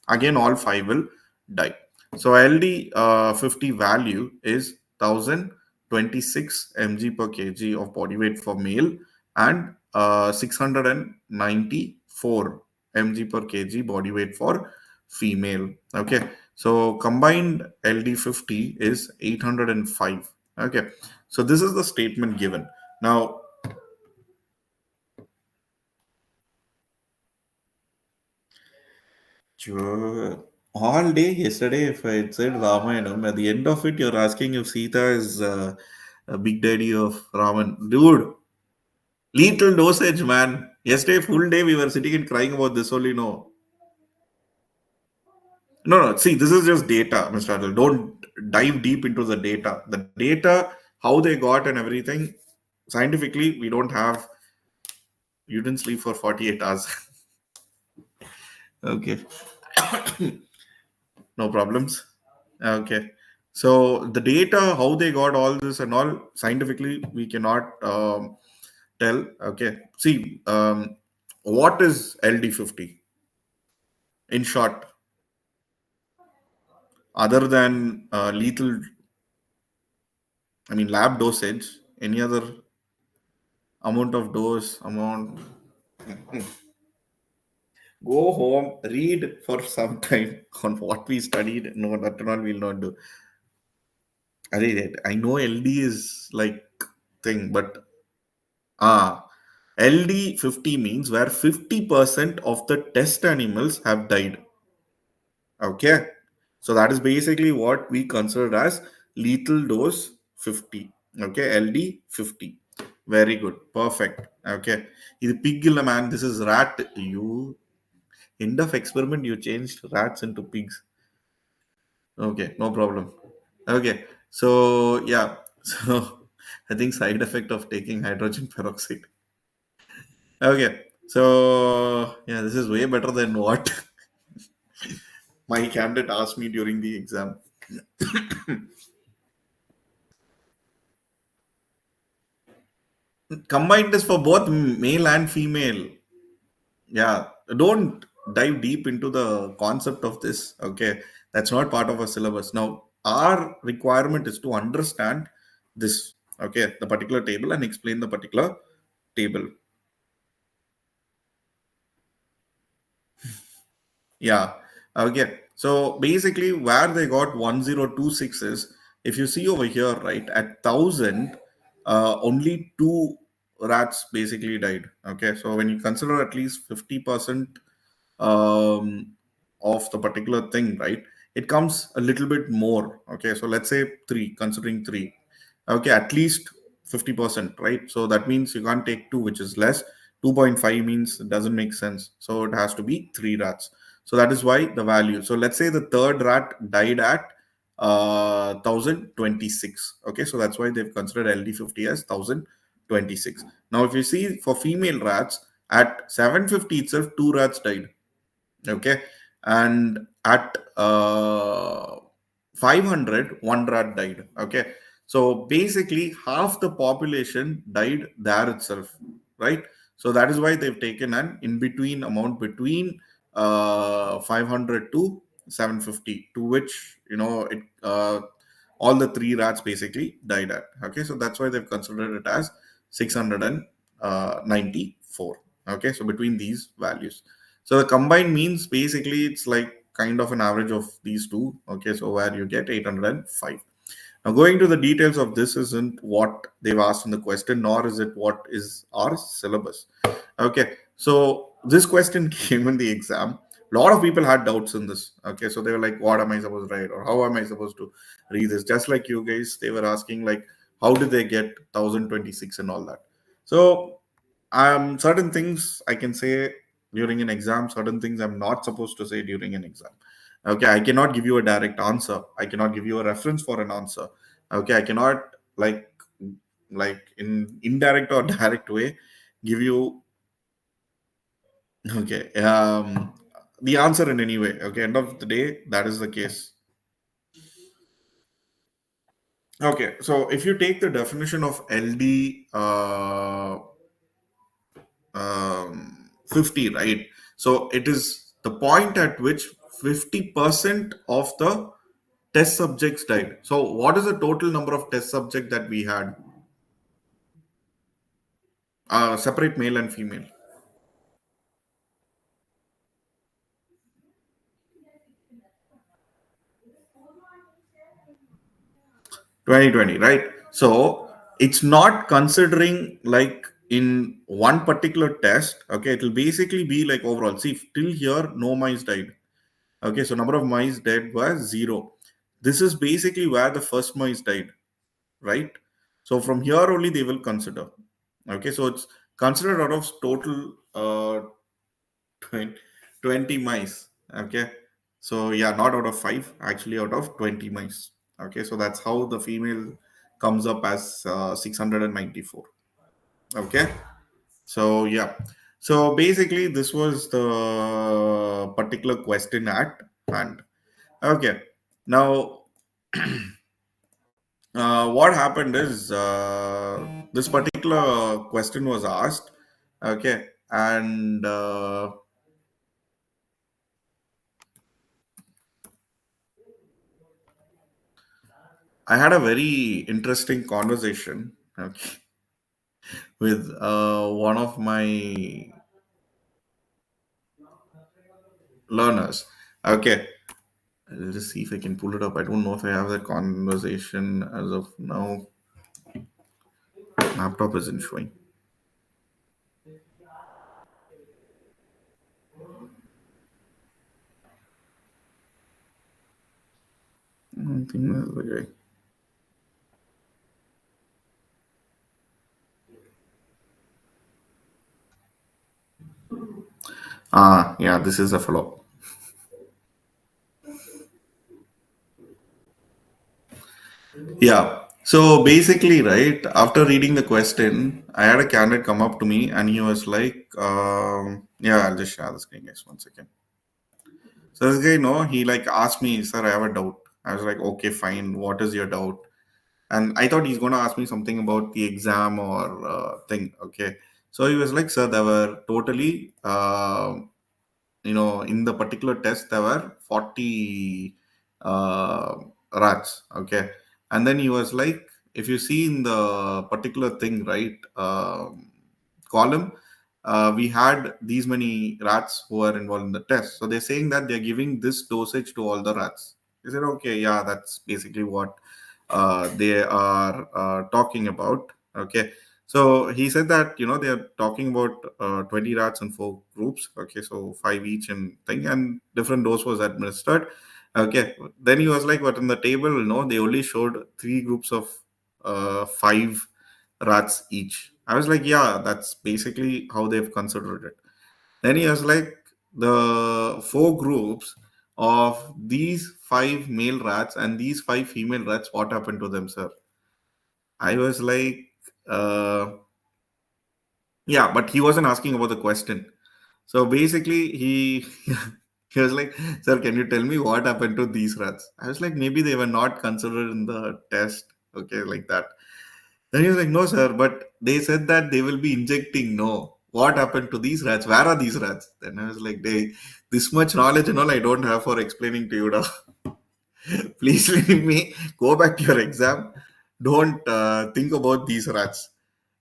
again all five will die. So LD 50 value is 1,026 mg per kg of body weight for male and 694 mg per kg body weight for female. Okay, so combined LD 50 is 805. Okay, so this is the statement given. Now, sure, all day yesterday, if I had said Ramayanam, at the end of it, you're asking if Sita is a big daddy of Raman. Dude, lethal dosage, man. Yesterday, full day, we were sitting and crying about this only. No, no. See, this is just data, Mr. Adil. Don't dive deep into the data. The data, how they got and everything, scientifically, we don't have. You didn't sleep for 48 hours. Okay. No problems. Okay. So the data, how they got all this and all, scientifically, we cannot tell. Okay. See, what is LD50? In short, other than lethal, I mean, lab dosage, any other amount of dose, amount, go home, read for some time on what we studied. No, that and all we'll not do. I know LD is like thing, but LD 50 means where 50% of the test animals have died. Okay. So that is basically what we consider as lethal dose 50. Okay. LD 50. Very good. Perfect. Okay. This pig illa man. This is rat. You end of experiment. You changed rats into pigs. Okay. No problem. Okay. So yeah. So I think side effect of taking hydrogen peroxide. Okay. So yeah, this is way better than what my candidate asked me during the exam. Combined this for both male and female. Yeah. Don't dive deep into the concept of this. Okay. That's not part of our syllabus. Now, our requirement is to understand this. Okay. The particular table and explain the particular table. Yeah. Okay. So basically, where they got 1026 is if you see over here, right, at 1,000, only two rats basically died. Okay. So when you consider at least 50% um, of the particular thing, right, it comes a little bit more. Okay. So let's say three, considering three. Okay. At least 50%, right? So that means you can't take two, which is less. 2.5 means it doesn't make sense. So it has to be three rats. So that is why the value. So let's say the third rat died at 1,026. Okay, so that's why they've considered LD50 as 1,026. Now, if you see for female rats at 750 itself, two rats died. Okay, and at 500, one rat died. Okay, so basically half the population died there itself, right? So that is why they've taken an in between amount between 500 to 750, to which it all the three rats basically died at. Okay, so that's why they've considered it as 694. Okay, so between these values, so the combined means basically it's like kind of an average of these two. Okay, so where you get 805. Now, going to the details of this isn't what they've asked in the question, nor is it what is our syllabus. Okay, so this question came in the exam. A lot of people had doubts in this. Okay, so they were like, "What am I supposed to write, or how am I supposed to read this?" Just like you guys, they were asking like, "How did they get 1026 and all that?" So certain things I can say during an exam, certain things I'm not supposed to say during an exam. Okay, I cannot give you a direct answer. I cannot give you a reference for an answer. Okay, I cannot like in indirect or direct way give you okay the answer in any way. Okay, end of the day, that is the case. Okay, so if you take the definition of LD 50, right? So it is the point at which 50% of the test subjects died. So what is the total number of test subject that we had? Separate male and female. 2020, right? So it's not considering like in one particular test. Okay, it will basically be like overall. See, till here, no mice died. Okay, so number of mice dead was zero. This is basically where the first mice died, right? So from here only they will consider. Okay, so it's considered out of total 20, 20 mice. Okay, so yeah, not out of five, actually out of 20 mice. Okay, so that's how the female comes up as 694. Okay, so yeah, so basically this was the particular question at hand. Okay, now what happened is this particular question was asked. Okay, and I had a very interesting conversation, okay, with one of my learners. Okay, I'll just see if I can pull it up. I don't know if I have that conversation as of now. Laptop isn't showing. I don't think that's the guy. Ah, yeah, this is a fellow. Yeah. So basically, right, after reading the question, I had a candidate come up to me and he was like, yeah, I'll just share the screen, guys, one second. So this guy, no, he like asked me, sir, I have a doubt. I was like, okay, fine. What is your doubt? And I thought he's going to ask me something about the exam or thing. Okay. So he was like, sir, there were totally in the particular test there were 40 uh, rats. Okay, and then he was like, if you see in the particular thing, right, column, we had these many rats who are involved in the test, so they're saying that they're giving this dosage to all the rats. He said, okay, yeah, that's basically what they are talking about. Okay, so he said that they are talking about 20 rats in four groups. Okay, so five each and thing, and different dose was administered. Okay, then he was like, but in the table, they only showed three groups of five rats each. I was like, yeah, that's basically how they've considered it. Then he was like, the four groups of these five male rats and these five female rats, what happened to them, sir? I was like, uh, yeah, but he wasn't asking about the question. So basically, he he was like, "Sir, can you tell me what happened to these rats?" I was like, "Maybe they were not considered in the test." Okay, like that. Then he was like, "No, sir, but they said that they will be injecting. No, what happened to these rats? Where are these rats?" Then I was like, "They this much knowledge and all I don't have for explaining to you now." Please leave me. Go back to your exam. Don't think about these rats.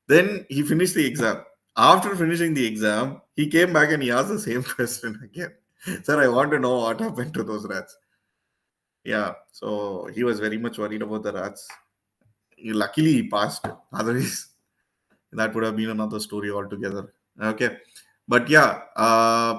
Then he finished the exam. After finishing the exam, he came back and he asked the same question again. Sir, I want to know what happened to those rats. Yeah, so he was very much worried about the rats. Luckily, he passed. Otherwise, that would have been another story altogether. Okay, but yeah,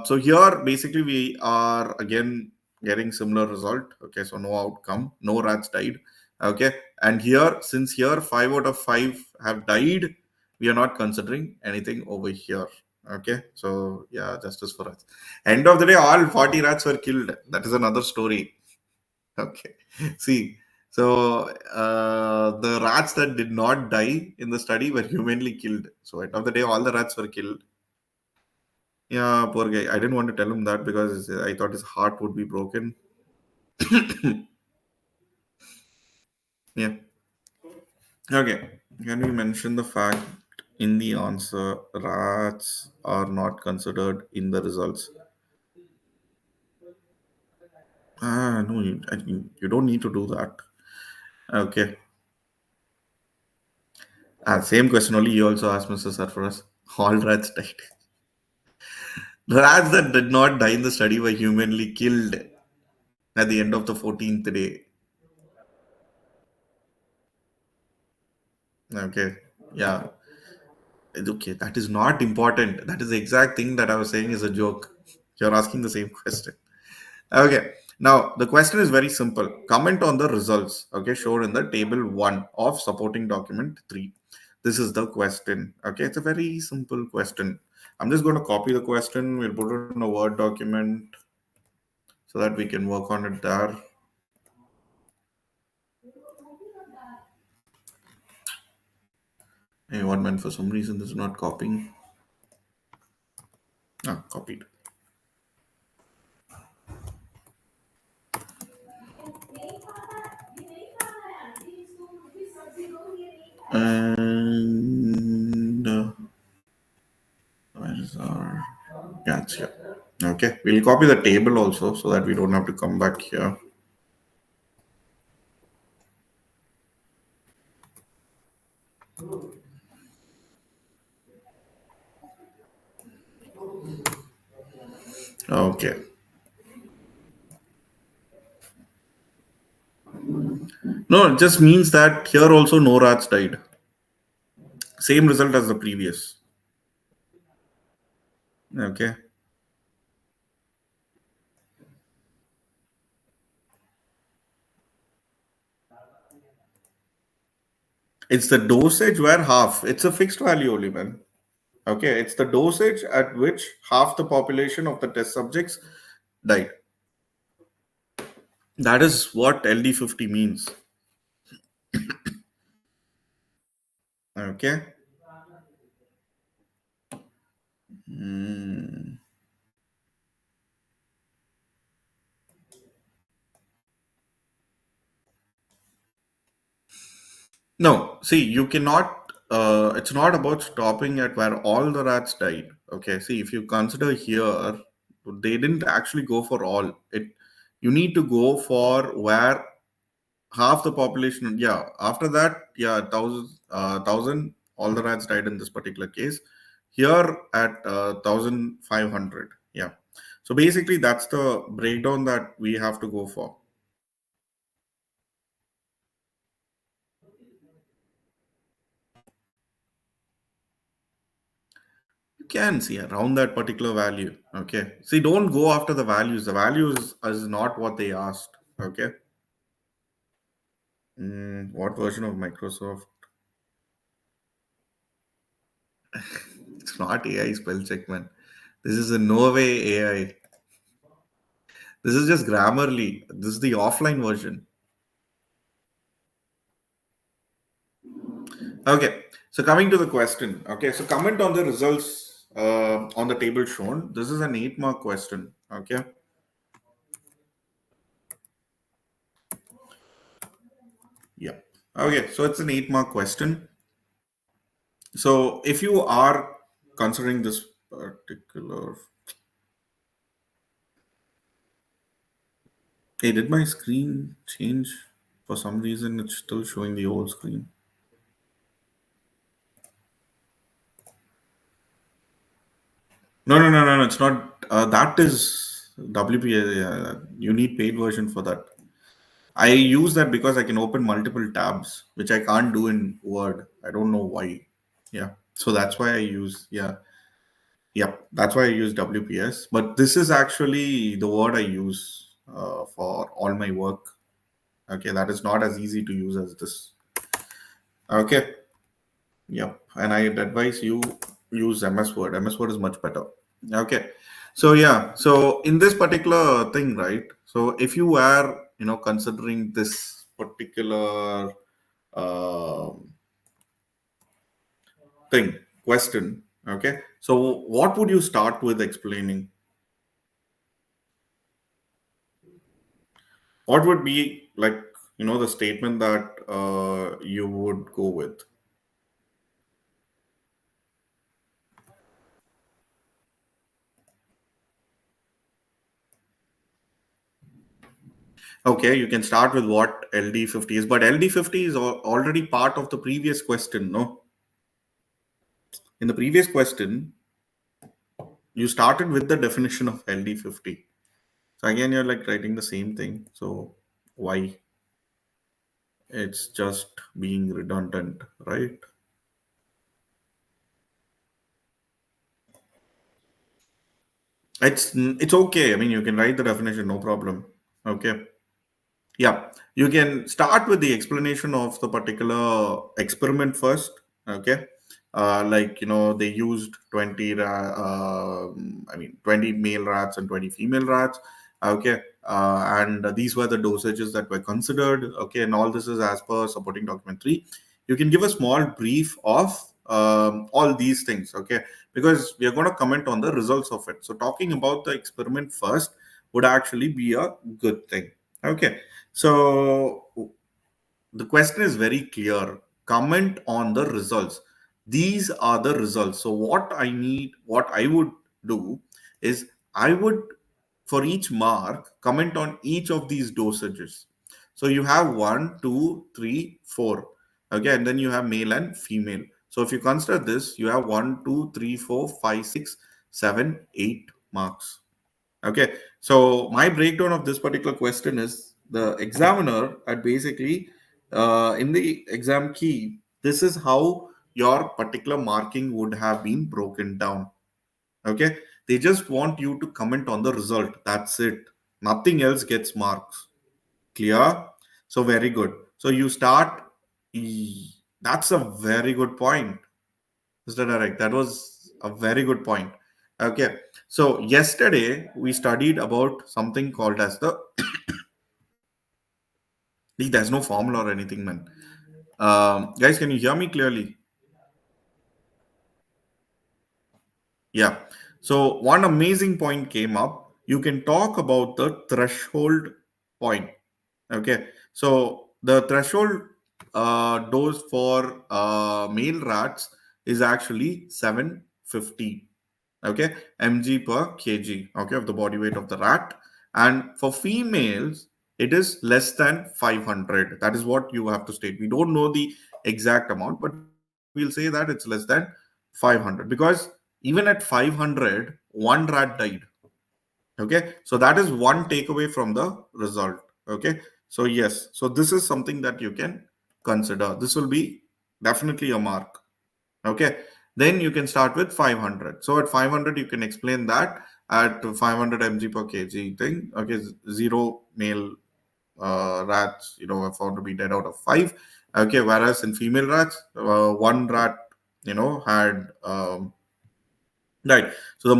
so here basically we are again getting similar result. Okay, so no outcome, no rats died. Okay, and here, since here 5 out of 5 have died, we are not considering anything over here. Okay, so yeah, justice for us. End of the day, all 40 rats were killed. That is another story. Okay. See, so the rats that did not die in the study were humanly killed. So end of the day, all the rats were killed. Yeah, poor guy. I didn't want to tell him that because I thought his heart would be broken. Yeah. Okay. Can we mention the fact in the answer rats are not considered in the results? No, you don't need to do that. Okay. Same question only you also asked Mr. Sarfaraz. All rats died. Rats that did not die in the study were humanly killed at the end of the 14th day. Okay. Yeah. Okay. That is not important. That is the exact thing that I was saying is a joke. You're asking the same question. Okay. Now, the question is very simple. Comment on the results, okay, shown in the table 1 of supporting document 3. This is the question. Okay. It's a very simple question. I'm just going to copy the question. We'll put it in a Word document so that we can work on it there. Hey, one man, for some reason, this is not copying. Ah, copied. And where is our? Yeah, it's here. Okay, we'll copy the table also so that we don't have to come back here. Okay. No, it just means that here also no rats died. Same result as the previous. Okay. It's the dosage where half. It's a fixed value only, man. Okay. It's the dosage at which half the population of the test subjects died. That is what LD50 means. Okay. Hmm. No, see, you cannot. It's not about stopping at where all the rats died. Okay, see, if you consider here, they didn't actually go for all. You need to go for where half the population. Yeah, after that, yeah, thousand, all the rats died in this particular case. Here at 1,500. Yeah. So basically, that's the breakdown that we have to go for. You can see around that particular value. Okay. See, don't go after the values. The values is not what they asked. Okay. What version of Microsoft? It's not AI spell check, man. This is a no way AI. This is just Grammarly. This is the offline version. Okay. So coming to the question. Okay. So comment on the results on the table shown. This is an 8 mark question. Okay. Yeah. Okay. So it's an 8 mark question. So if you are considering this particular, Hey, did my screen change? For some reason, it's still showing the old screen. No, no, no, no, no. It's not. That is WPA. You need paid version for that. I use that because I can open multiple tabs, which I can't do in Word. I don't know why. Yeah. So that's why I use. Yeah. Yep. That's why I use WPS. But this is actually the word I use for all my work. Okay. That is not as easy to use as this. Okay. Yep. And I'd advise you use MS Word. MS Word is much better. Okay. So yeah. So in this particular thing, right? So if you are, considering this particular um thing, question, okay. So what would you start with explaining? What would be like, the statement that you would go with? Okay, you can start with what LD50 is, but LD50 is already part of the previous question, no? In the previous question, you started with the definition of LD50. So again, you're like writing the same thing. So why? It's just being redundant, right? It's okay. I mean, you can write the definition, no problem. Okay. Yeah, you can start with the explanation of the particular experiment first. Okay, like they used 20 male rats and 20 female rats. Okay, and these were the dosages that were considered. Okay, and all this is as per supporting document 3. You can give a small brief of all these things. Okay, because we are going to comment on the results of it. So talking about the experiment first would actually be a good thing. Okay, so the question is very clear. Comment on the results. These are the results. So what I would do is I would, for each mark, comment on each of these dosages. So you have one, two, three, four. Okay, and then you have male and female. So if you consider this, you have one, two, three, four, five, six, seven, 8 marks. Okay, so my breakdown of this particular question is the examiner at basically in the exam key, this is how your particular marking would have been broken down. Okay, they just want you to comment on the result. That's it. Nothing else gets marks. Clear? So, very good. So, you start. That's a very good point. Mr. Derek, that was a very good point. Okay, so yesterday we studied about something called as the. There's no formula or anything, man. Guys, can you hear me clearly? Yeah. So one amazing point came up. You can talk about the threshold point. Okay. So the threshold dose for male rats is actually 750. Okay, mg per kg. Okay, of the body weight of the rat. And for females, it is less than 500. That is what you have to state. We don't know the exact amount, but we'll say that it's less than 500 because even at 500, one rat died. Okay, so that is one takeaway from the result. Okay, so yes, so this is something that you can consider. This will be definitely a mark. Okay, then you can start with 500. So at 500 you can explain that at 500 mg per kg thing. Okay, zero male rats are found to be dead out of 5. Okay, whereas in female rats, one rat had right. So the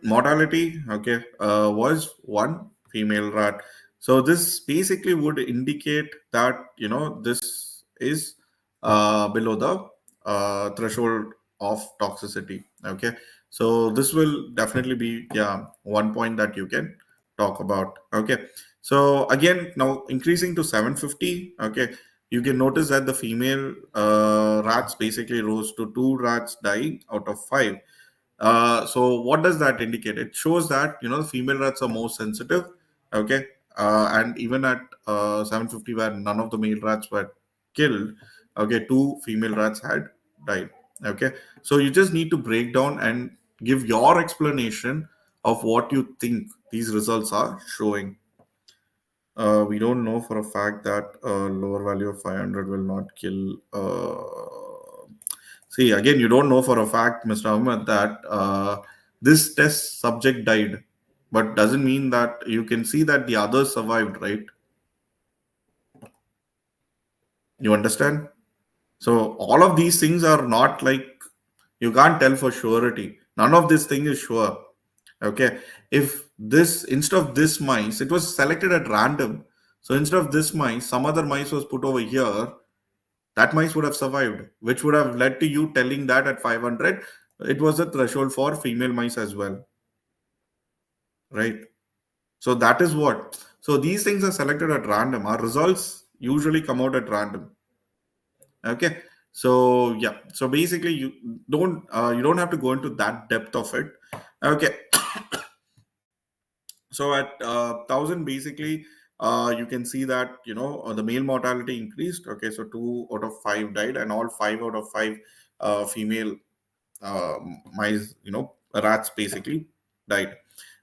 mortality, okay, was one female rat. So this basically would indicate that this is below the threshold of toxicity. Okay, so this will definitely be one point that you can talk about. Okay, so again now increasing to 750. Okay, you can notice that the female rats basically rose to 2 rats dying out of 5. So what does that indicate? It shows that the female rats are more sensitive. Okay, and even at 750, where none of the male rats were killed, okay, two female rats had died. Okay, so you just need to break down and give your explanation of what you think these results are showing. We don't know for a fact that lower value of 500 will not kill. See, again, you don't know for a fact, Mr. Ahmed, that this test subject died, but doesn't mean that you can see that the others survived, right? You understand? So all of these things are not like you can't tell for surety. None of this thing is sure. Okay. If this instead of this mice, it was selected at random. So instead of this mice, some other mice was put over here. That mice would have survived, which would have led to you telling that at 500, it was a threshold for female mice as well, right? So that is what. So these things are selected at random. Our results usually come out at random. Okay. So yeah. So basically, you don't have to go into that depth of it. Okay. So at 1,000, basically, you can see that the male mortality increased. Okay, so 2 out of 5 died, and all 5 out of 5 female mice, rats basically died.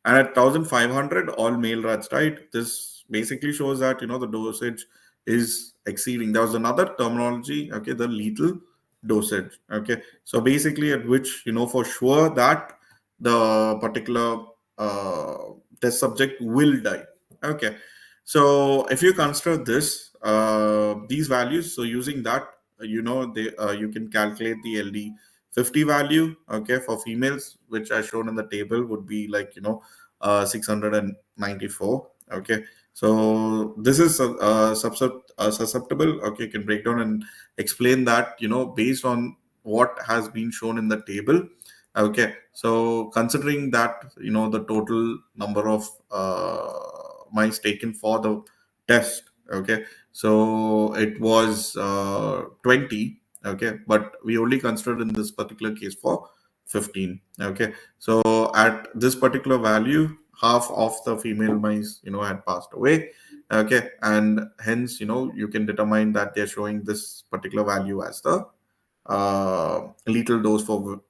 And at 1,500, all male rats died. This basically shows that the dosage is exceeding. There was another terminology, okay, the lethal dosage. Okay, so basically, at which for sure that the particular uh, test subject will die. Okay, so if you consider these values, so using that, you can calculate the LD 50 value, okay, for females, which are shown in the table, would be like 694. Okay, so this is susceptible. Okay, you can break down and explain that based on what has been shown in the table. Okay, so considering that the total number of mice taken for the test, okay, so it was 20. Okay, but we only considered in this particular case for 15. Okay, so at this particular value, half of the female mice had passed away. Okay, and hence you can determine that they're showing this particular value as the lethal dose for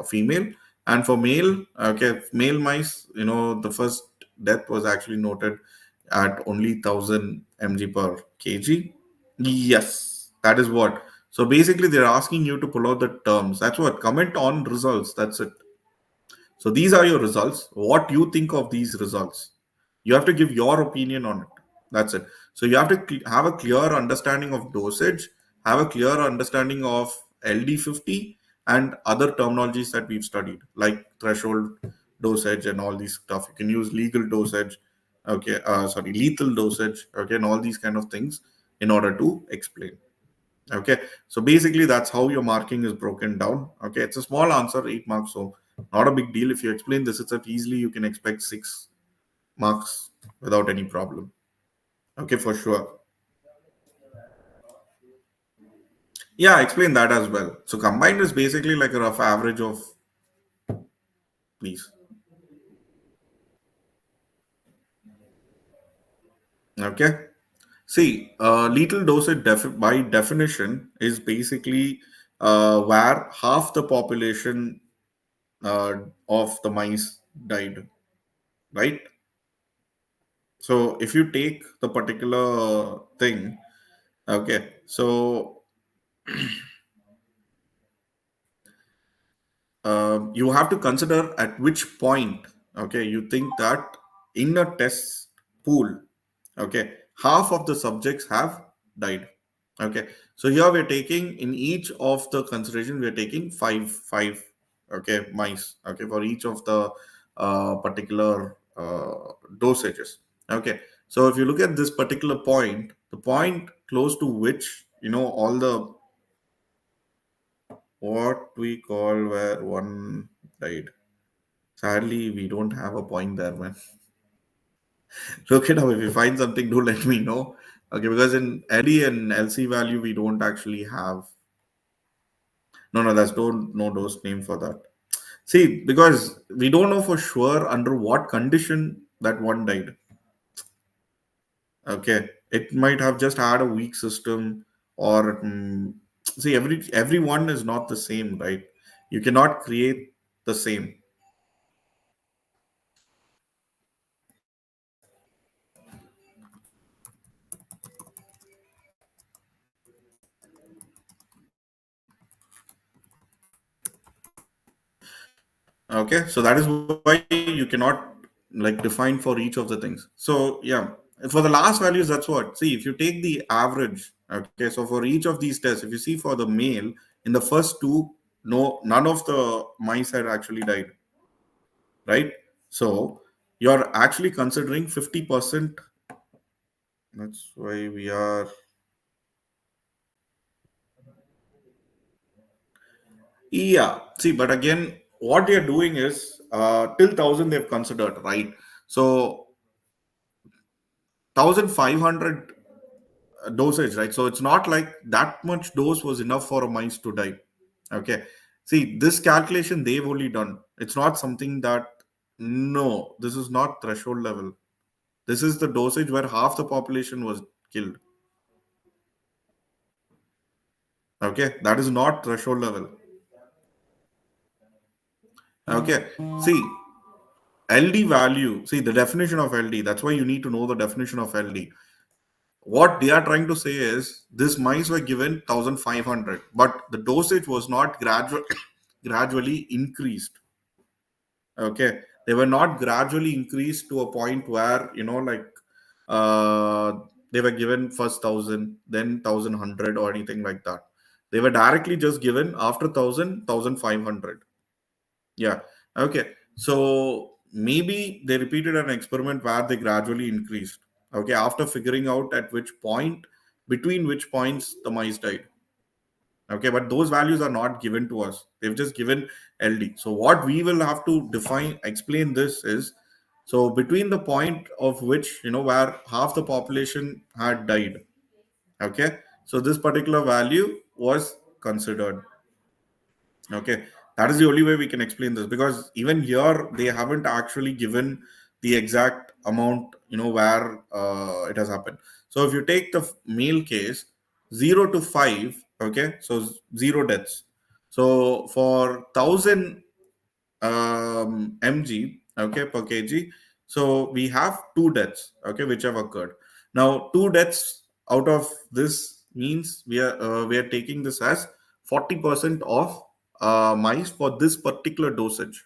female. And for male, okay, male mice, the first death was actually noted at only 1,000 mg per kg. Yes, that is what. So basically, they're asking you to pull out the terms. That's what. Comment on results. That's it. So these are your results. What you think of these results? You have to give your opinion on it. That's it. So you have to have a clear understanding of dosage, have a clear understanding of LD50 and other terminologies that we've studied, like threshold dosage and all these stuff. You can use legal dosage, okay, sorry, lethal dosage, okay, and all these kind of things in order to explain. Okay, so basically that's how your marking is broken down. Okay, it's a small answer, 8 marks, so not a big deal. If you explain this itself easily, you can expect 6 marks without any problem. Okay, for sure. Yeah, explain that as well. So combined is basically like a rough average of these. Okay. See, lethal dosage by definition is basically where half the population of the mice died, right? So if you take the particular thing, okay, so you have to consider at which point, okay, you think that in a test pool, okay, half of the subjects have died. Okay, so here we're taking in each of the consideration, we're taking five, okay, mice, okay, for each of the particular dosages. Okay, so if you look at this particular point, the point close to which all the what we call where one died. Sadly, we don't have a point there, man. Look it up. If you find something, do let me know. Okay, because in LD and LC value, we don't actually have. No, no, there's no dose name for that. See, because we don't know for sure under what condition that one died. Okay, it might have just had a weak system, or see, everyone is not the same, right? You cannot create the same. Okay, so that is why you cannot like define for each of the things. So yeah, for the last values, that's what. See, if you take the average, okay, so for each of these tests, if you see for the male in the first two, no, none of the mice had actually died, right? So you're actually considering 50%. That's why we are. Yeah. See, but again, what they're doing is till 1,000 they've considered, right? So 1,500 dosage, right? So it's not like that much dose was enough for a mice to die. Okay. See, this calculation they've only done. It's not something that, no, this is not threshold level. This is the dosage where half the population was killed. Okay. That is not threshold level. Okay. See, LD value, see the definition of LD, that's why you need to know the definition of LD. What they are trying to say is this mice were given 1,500, but the dosage was not gradually increased. Okay, they were not gradually increased to a point where like uh, they were given first 1,000, then 1,100 or anything like that. They were directly just given after 1,000, 1,500. Yeah. Okay. So maybe they repeated an experiment where they gradually increased. Okay. After figuring out at which point, between which points the mice died. Okay. But those values are not given to us. They've just given LD. So what we will have to define, explain this is, so between the point of which, where half the population had died. Okay. So this particular value was considered. Okay, that is the only way we can explain this, because even here they haven't actually given the exact amount, where it has happened. So if you take the male case, 0 to 5, okay, so zero deaths. So for 1,000 mg, okay, per kg, so we have two deaths, okay, which have occurred. Now, two deaths out of this means we are taking this as 40% of mice for this particular dosage.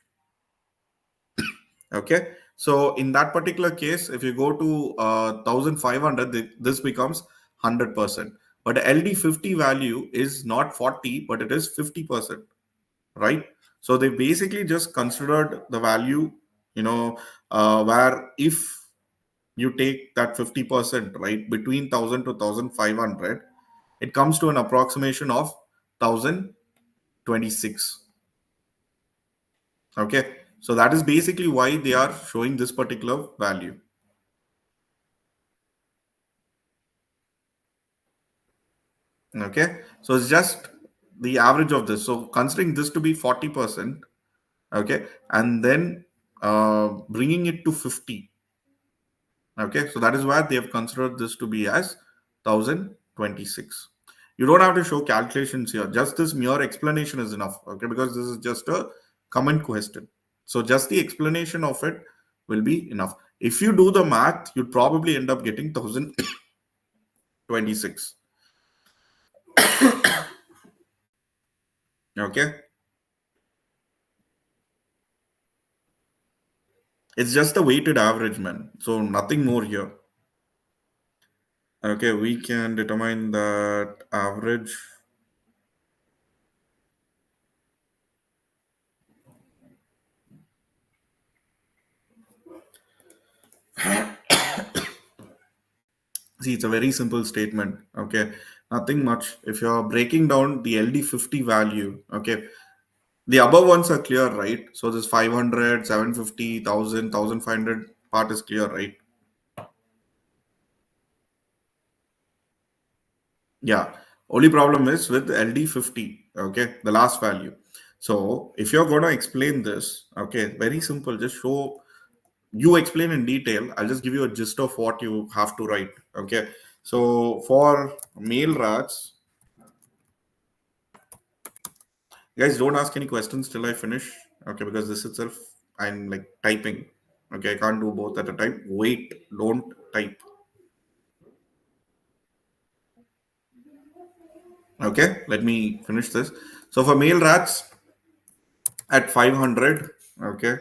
Okay, so in that particular case, if you go to 1,500, this becomes 100%. But the LD50 value is not 40, but it is 50%, right? So they basically just considered the value, where if you take that 50%, right, between 1,000 to 1,500, it comes to an approximation of 1,026. Okay, so that is basically why they are showing this particular value. Okay, so it's just the average of this. So considering this to be 40%, okay, and then bringing it to 50. Okay, so that is why they have considered this to be as 1,026. You don't have to show calculations here. Just this mere explanation is enough. Okay, because this is just a comment question. So just the explanation of it will be enough. If you do the math, you'd probably end up getting 1,026. Okay, it's just a weighted average, man. So nothing more here. Okay, we can determine that average. See, it's a very simple statement. Okay, nothing much. If you're breaking down the LD50 value, okay, the above ones are clear, right? So this 500, 750, 1,500 part is clear, right? Yeah. Only problem is with LD50, okay, the last value. So if you're going to explain this, okay, very simple. Just show you explain in detail. I'll just give you a gist of what you have to write. Okay. So for male rats, guys, don't ask any questions till I finish. Okay, because this itself I'm like typing. Okay, I can't do both at a time. Wait, don't type. Okay, let me finish this. So for male rats at 500, okay,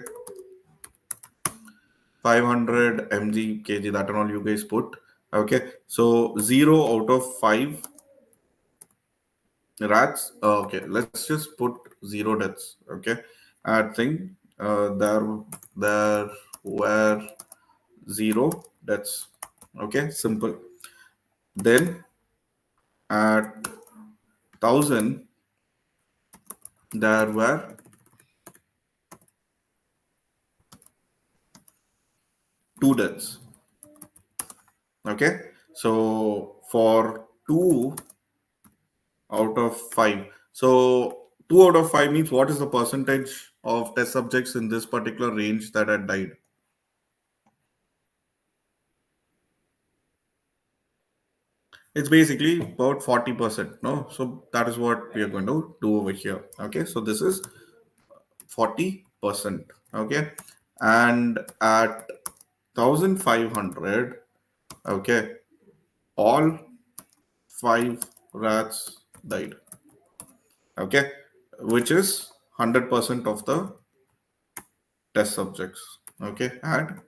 500 mg kg, that and all you guys put. Okay, so 0 out of 5 rats. Okay, let's just put 0 deaths. Okay, I think there were 0 deaths. Okay, simple. Then at 1000 there were 2 deaths. Okay, so for 2 out of 5, so 2 out of 5 means what is the percentage of test subjects in this particular range that had died? It's basically about 40%. No, so that is what we are going to do over here. Okay, so this is 40%. Okay, and at 1500, okay, all 5 rats died. Okay, which is 100% of the test subjects. Okay, and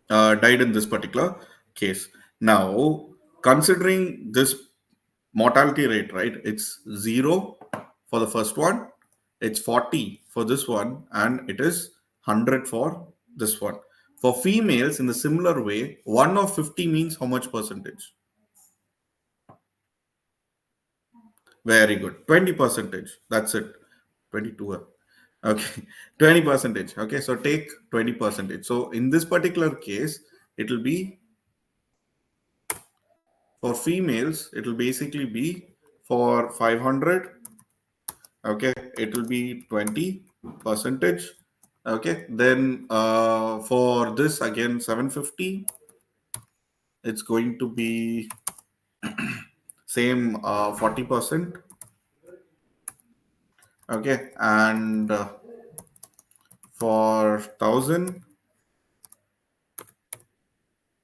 died in this particular case. Now, considering this mortality rate, right? It's 0 for the first one, it's 40 for this one, and it is 100 for this one. For females, in the similar way, 1 of 50 means how much percentage? Very good. 20 percentage. That's it. 22. Okay. 20 percentage. Okay. So take 20 percentage. So in this particular case, it will be for females, it will basically be for 500. Okay. It will be 20 percentage. Okay. Then for this again, 750, it's going to be same 40%. Okay. And for 1000,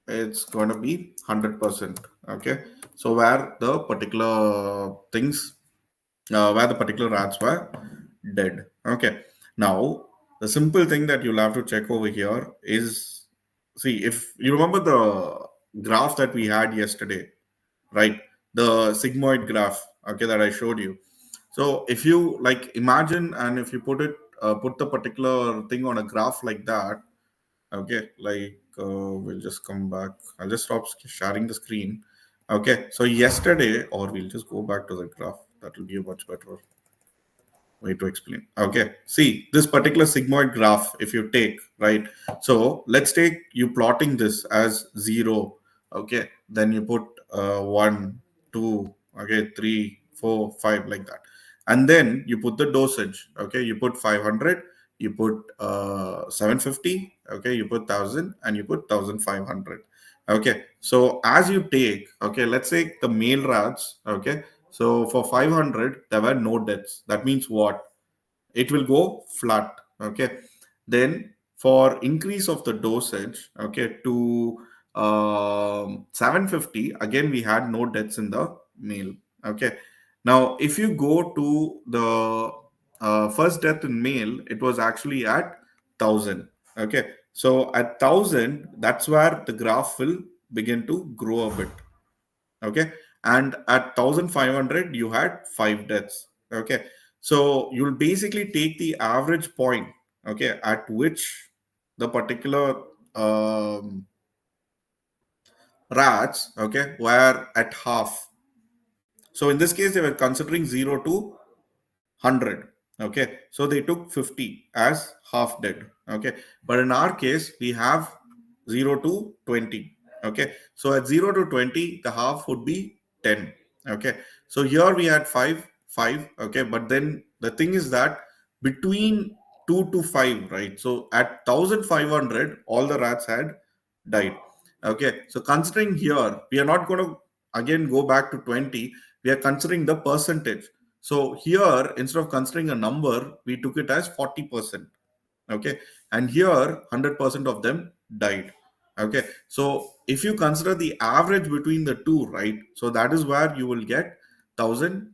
it's going to be 100%. Okay, so where the particular things where the particular rats were dead. Okay, now the simple thing that you'll have to check over here is, see, if you remember the graph that we had yesterday, right, the sigmoid graph, okay, that I showed you. So if you like imagine, and if you put the particular thing on a graph like that. Okay, like we'll just come back. I'll just stop sharing the screen. Okay, so yesterday, or we'll just go back to the graph. That will be a much better way to explain. Okay, see this particular sigmoid graph, if you take, right? So let's take you plotting this as 0. Okay, then you put 1, 2, okay, 3, 4, 5, like that. And then you put the dosage. Okay, you put 500, you put 750, okay, you put 1000, and you put 1500. Okay, so as you take, okay, let's say the male rats. Okay, so for 500, there were no deaths. That means what? It will go flat. Okay. Then for increase of the dosage, okay, to 750, again we had no deaths in the male. Okay. Now, if you go to the first death in male, it was actually at 1000. Okay. So at 1000, that's where the graph will begin to grow a bit. Okay, and at 1500 you had 5 deaths. Okay, so you'll basically take the average point, okay, at which the particular um, rats, okay, were at half. So in this case they were considering 0 to 100. Okay, so they took 50 as half dead. Okay, but in our case we have 0 to 20. Okay, so at 0 to 20 the half would be 10. Okay, so here we had 5 5. Okay, but then the thing is that between 2 to 5, right? So at 1500, all the rats had died. Okay, so considering here, we are not going to again go back to 20, we are considering the percentage. So here, instead of considering a number, we took it as 40%. Okay, and here 100% of them died. Okay, so if you consider the average between the two, right, so that is where you will get 1000.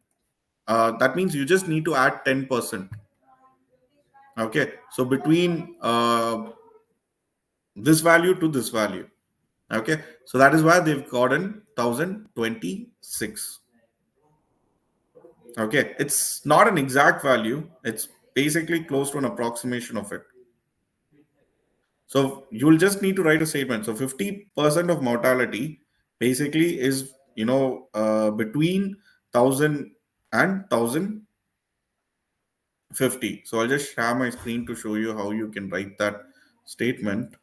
That means you just need to add 10%. Okay, so between this value to this value. Okay, so that is why they've gotten 1026. Okay, it's not an exact value, it's basically close to an approximation of it. So you'll just need to write a statement. So 50% of mortality basically is, between 1000 and 1050. So I'll just share my screen to show you how you can write that statement.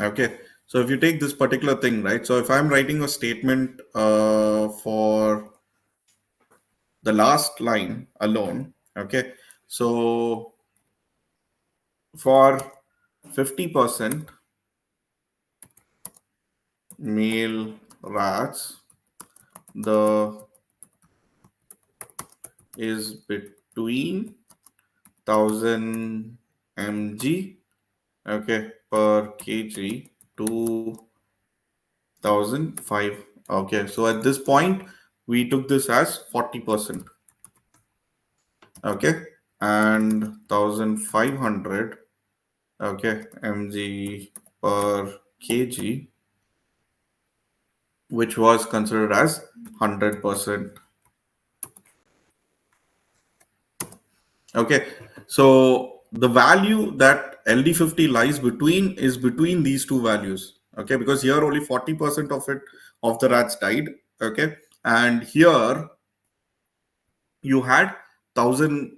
Okay. So if you take this particular thing, right? So if I'm writing a statement for the last line alone, okay. So for 50% male rats, the is between 1000 mg, okay, per kg to 1005. Okay, so at this point we took this as 40%. Okay, and 1500, okay, mg per kg, which was considered as 100%. Okay, so the value that LD50 lies between is between these two values. Okay, because here only 40% of the rats died. Okay, and here you had 1000,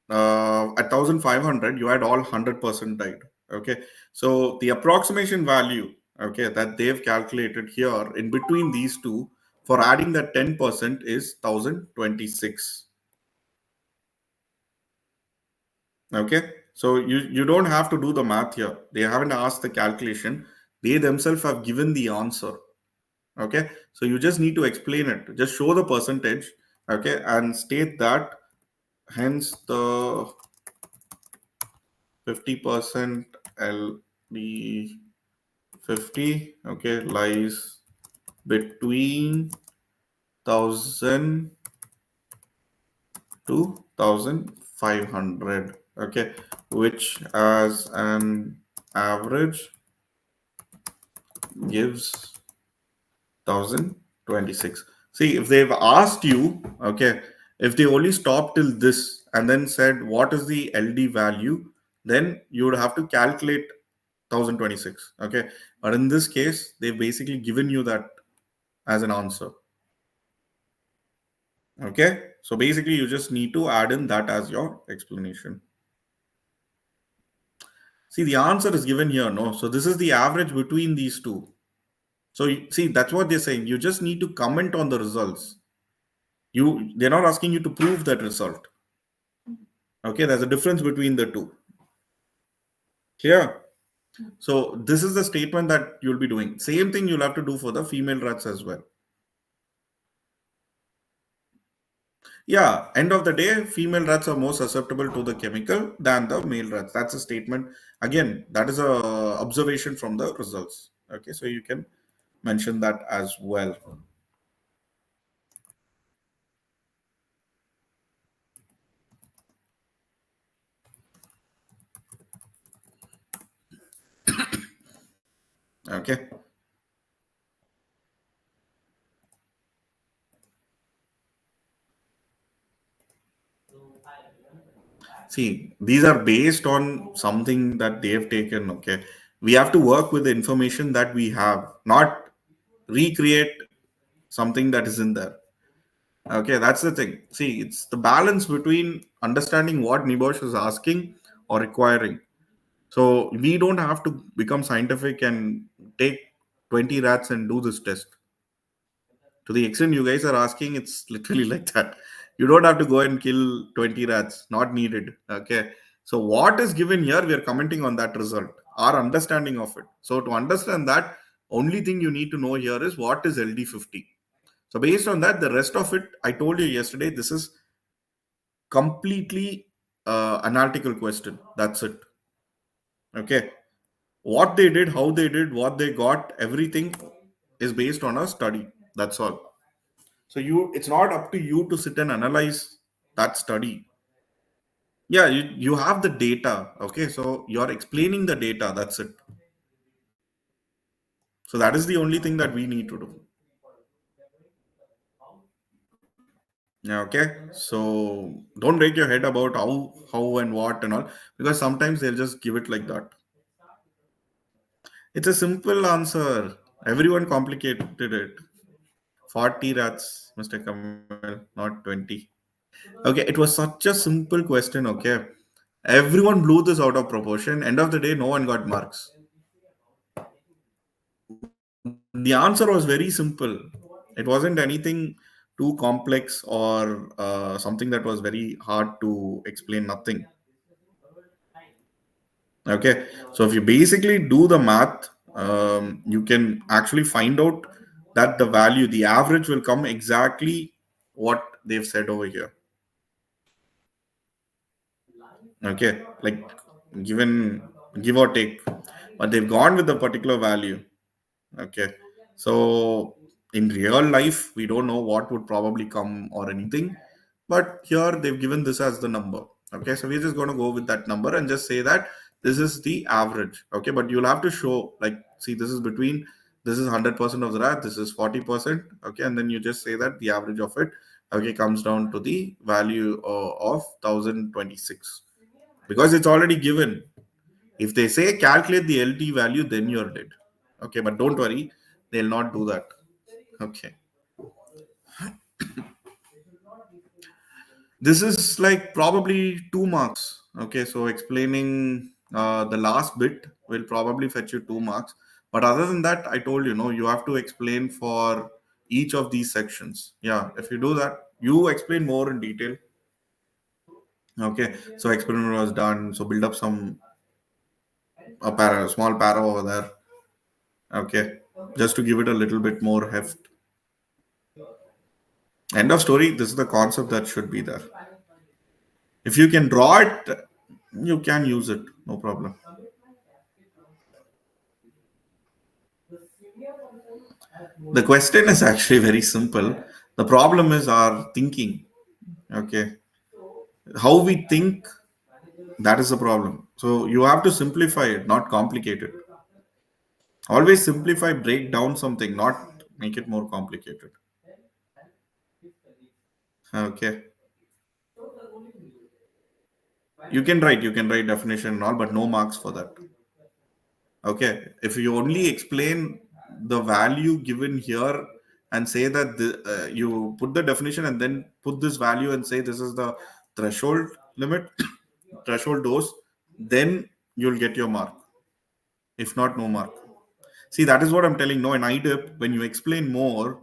at 1500 you had all 100% died. Okay, so the approximation value, okay, that they've calculated here in between these two for adding that 10% is 1026. Okay, so you don't have to do the math here. They haven't asked the calculation. They themselves have given the answer. Okay, so you just need to explain it. Just show the percentage. Okay, and state that hence the 50% LD 50, okay, lies between 1000 to 1500. Okay, which as an average gives 1026. See, if they've asked you, okay, if they only stopped till this and then said what is the LD value, then you would have to calculate 1026. Okay, but in this case, they've basically given you that as an answer. Okay, so basically, you just need to add in that as your explanation. See, the answer is given here, no? So this is the average between these two. So see, that's what they're saying. You just need to comment on the results. They're not asking you to prove that result. Okay, there's a difference between the two. Clear? So this is the statement that you'll be doing. Same thing you'll have to do for the female rats as well. Yeah, end of the day, female rats are more susceptible to the chemical than the male rats. That's a statement. Again, that is a observation from the results. Okay, so you can mention that as well. Okay. See, these are based on something that they've taken. Okay. We have to work with the information that we have, not recreate something that is in there. Okay, that's the thing. See, it's the balance between understanding what Nebosh is asking or requiring. So we don't have to become scientific and take 20 rats and do this test. To the extent you guys are asking, it's literally like that. You don't have to go and kill 20 rats, not needed. Okay. So, what is given here, we are commenting on that result, our understanding of it. So, to understand that, only thing you need to know here is what is LD50. So, based on that, the rest of it, I told you yesterday, this is completely analytical question. That's it. Okay. What they did, how they did, what they got, everything is based on a study. That's all. So it's not up to you to sit and analyze that study. Yeah, you have the data. Okay, so you're explaining the data. That's it. So that is the only thing that we need to do. Yeah, okay. So don't break your head about how and what and all, because sometimes they'll just give it like that. It's a simple answer. Everyone complicated it. 40 rats, Mr. Kamal, not 20. Okay, it was such a simple question. Okay, everyone blew this out of proportion. End of the day, no one got marks. The answer was very simple. It wasn't anything too complex or something that was very hard to explain. Nothing. Okay, so if you basically do the math, you can actually find out that the value, the average, will come exactly what they've said over here. Okay, like given give or take, but they've gone with a particular value. Okay, so in real life we don't know what would probably come or anything, but here they've given this as the number. Okay, so we're just going to go with that number and just say that this is the average. Okay, but you'll have to show, like, see, this is between, this is 100% of the rat, this is 40%. Okay, and then you just say that the average of it, okay, comes down to the value of 1026, because it's already given. If they say calculate the LT value, then you're dead. Okay, but don't worry, they'll not do that. Okay, this is like probably 2 marks. Okay, so explaining the last bit will probably fetch you 2 marks. But other than that, I told you, no, you have to explain for each of these sections. Yeah, if you do that, you explain more in detail. Okay, so experiment was done. So build up some a para, small para over there. Okay, just to give it a little bit more heft. End of story. This is the concept that should be there. If you can draw it, you can use it. No problem. The question is actually very simple. The problem is our thinking. Okay. How we think, that is the problem. So you have to simplify it, not complicate it. Always simplify, break down something, not make it more complicated. Okay. You can write definition and all, but no marks for that. Okay, if you only explain the value given here and say that you put the definition and then put this value and say this is the threshold limit, threshold dose, then you'll get your mark. If not, no mark. See, that is what I'm telling. No, in IDIP, when you explain more,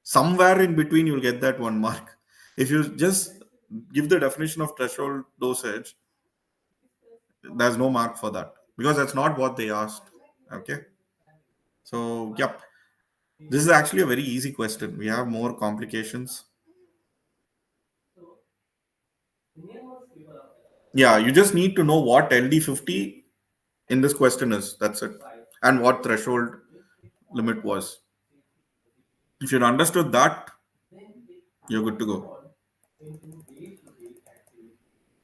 somewhere in between you'll get that 1 mark. If you just give the definition of threshold dosage, there's no mark for that, because that's not what they asked. Okay, so yep. This is actually a very easy question. We have more complications. Yeah, you just need to know what LD50 in this question is. That's it. And what threshold limit was. If you understood that, you're good to go.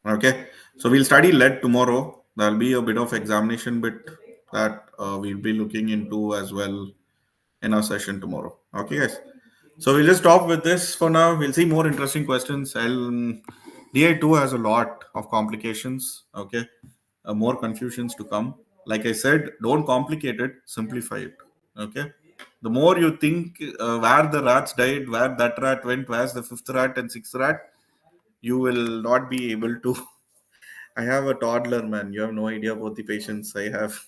Okay. So we'll study lead tomorrow. There'll be a bit of examination bit that we'll be looking into as well in our session tomorrow. Okay, guys. So we'll just stop with this for now. We'll see more interesting questions. DI2 has a lot of complications. Okay, more confusions to come. Like I said, don't complicate it. Simplify it. Okay. The more you think where the rats died, where that rat went, where's the fifth rat and sixth rat, you will not be able to. I have a toddler, man. You have no idea about the patience I have.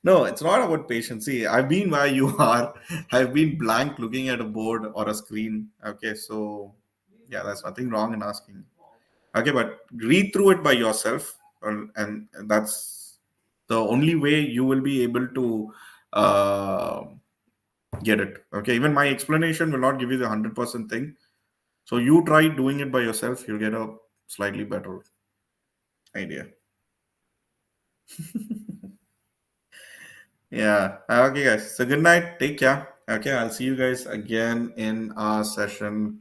No, it's not about patience. See, I've been where you are. I've been blank looking at a board or a screen. Okay, so Yeah, there's nothing wrong in asking. Okay, but read through it by yourself, and that's the only way you will be able to uh, get it. Okay, even my explanation will not give you the 100% thing. So you try doing it by yourself, you'll get a slightly better idea. Yeah. Okay, guys. So good night. Take care. Okay, I'll see you guys again in our session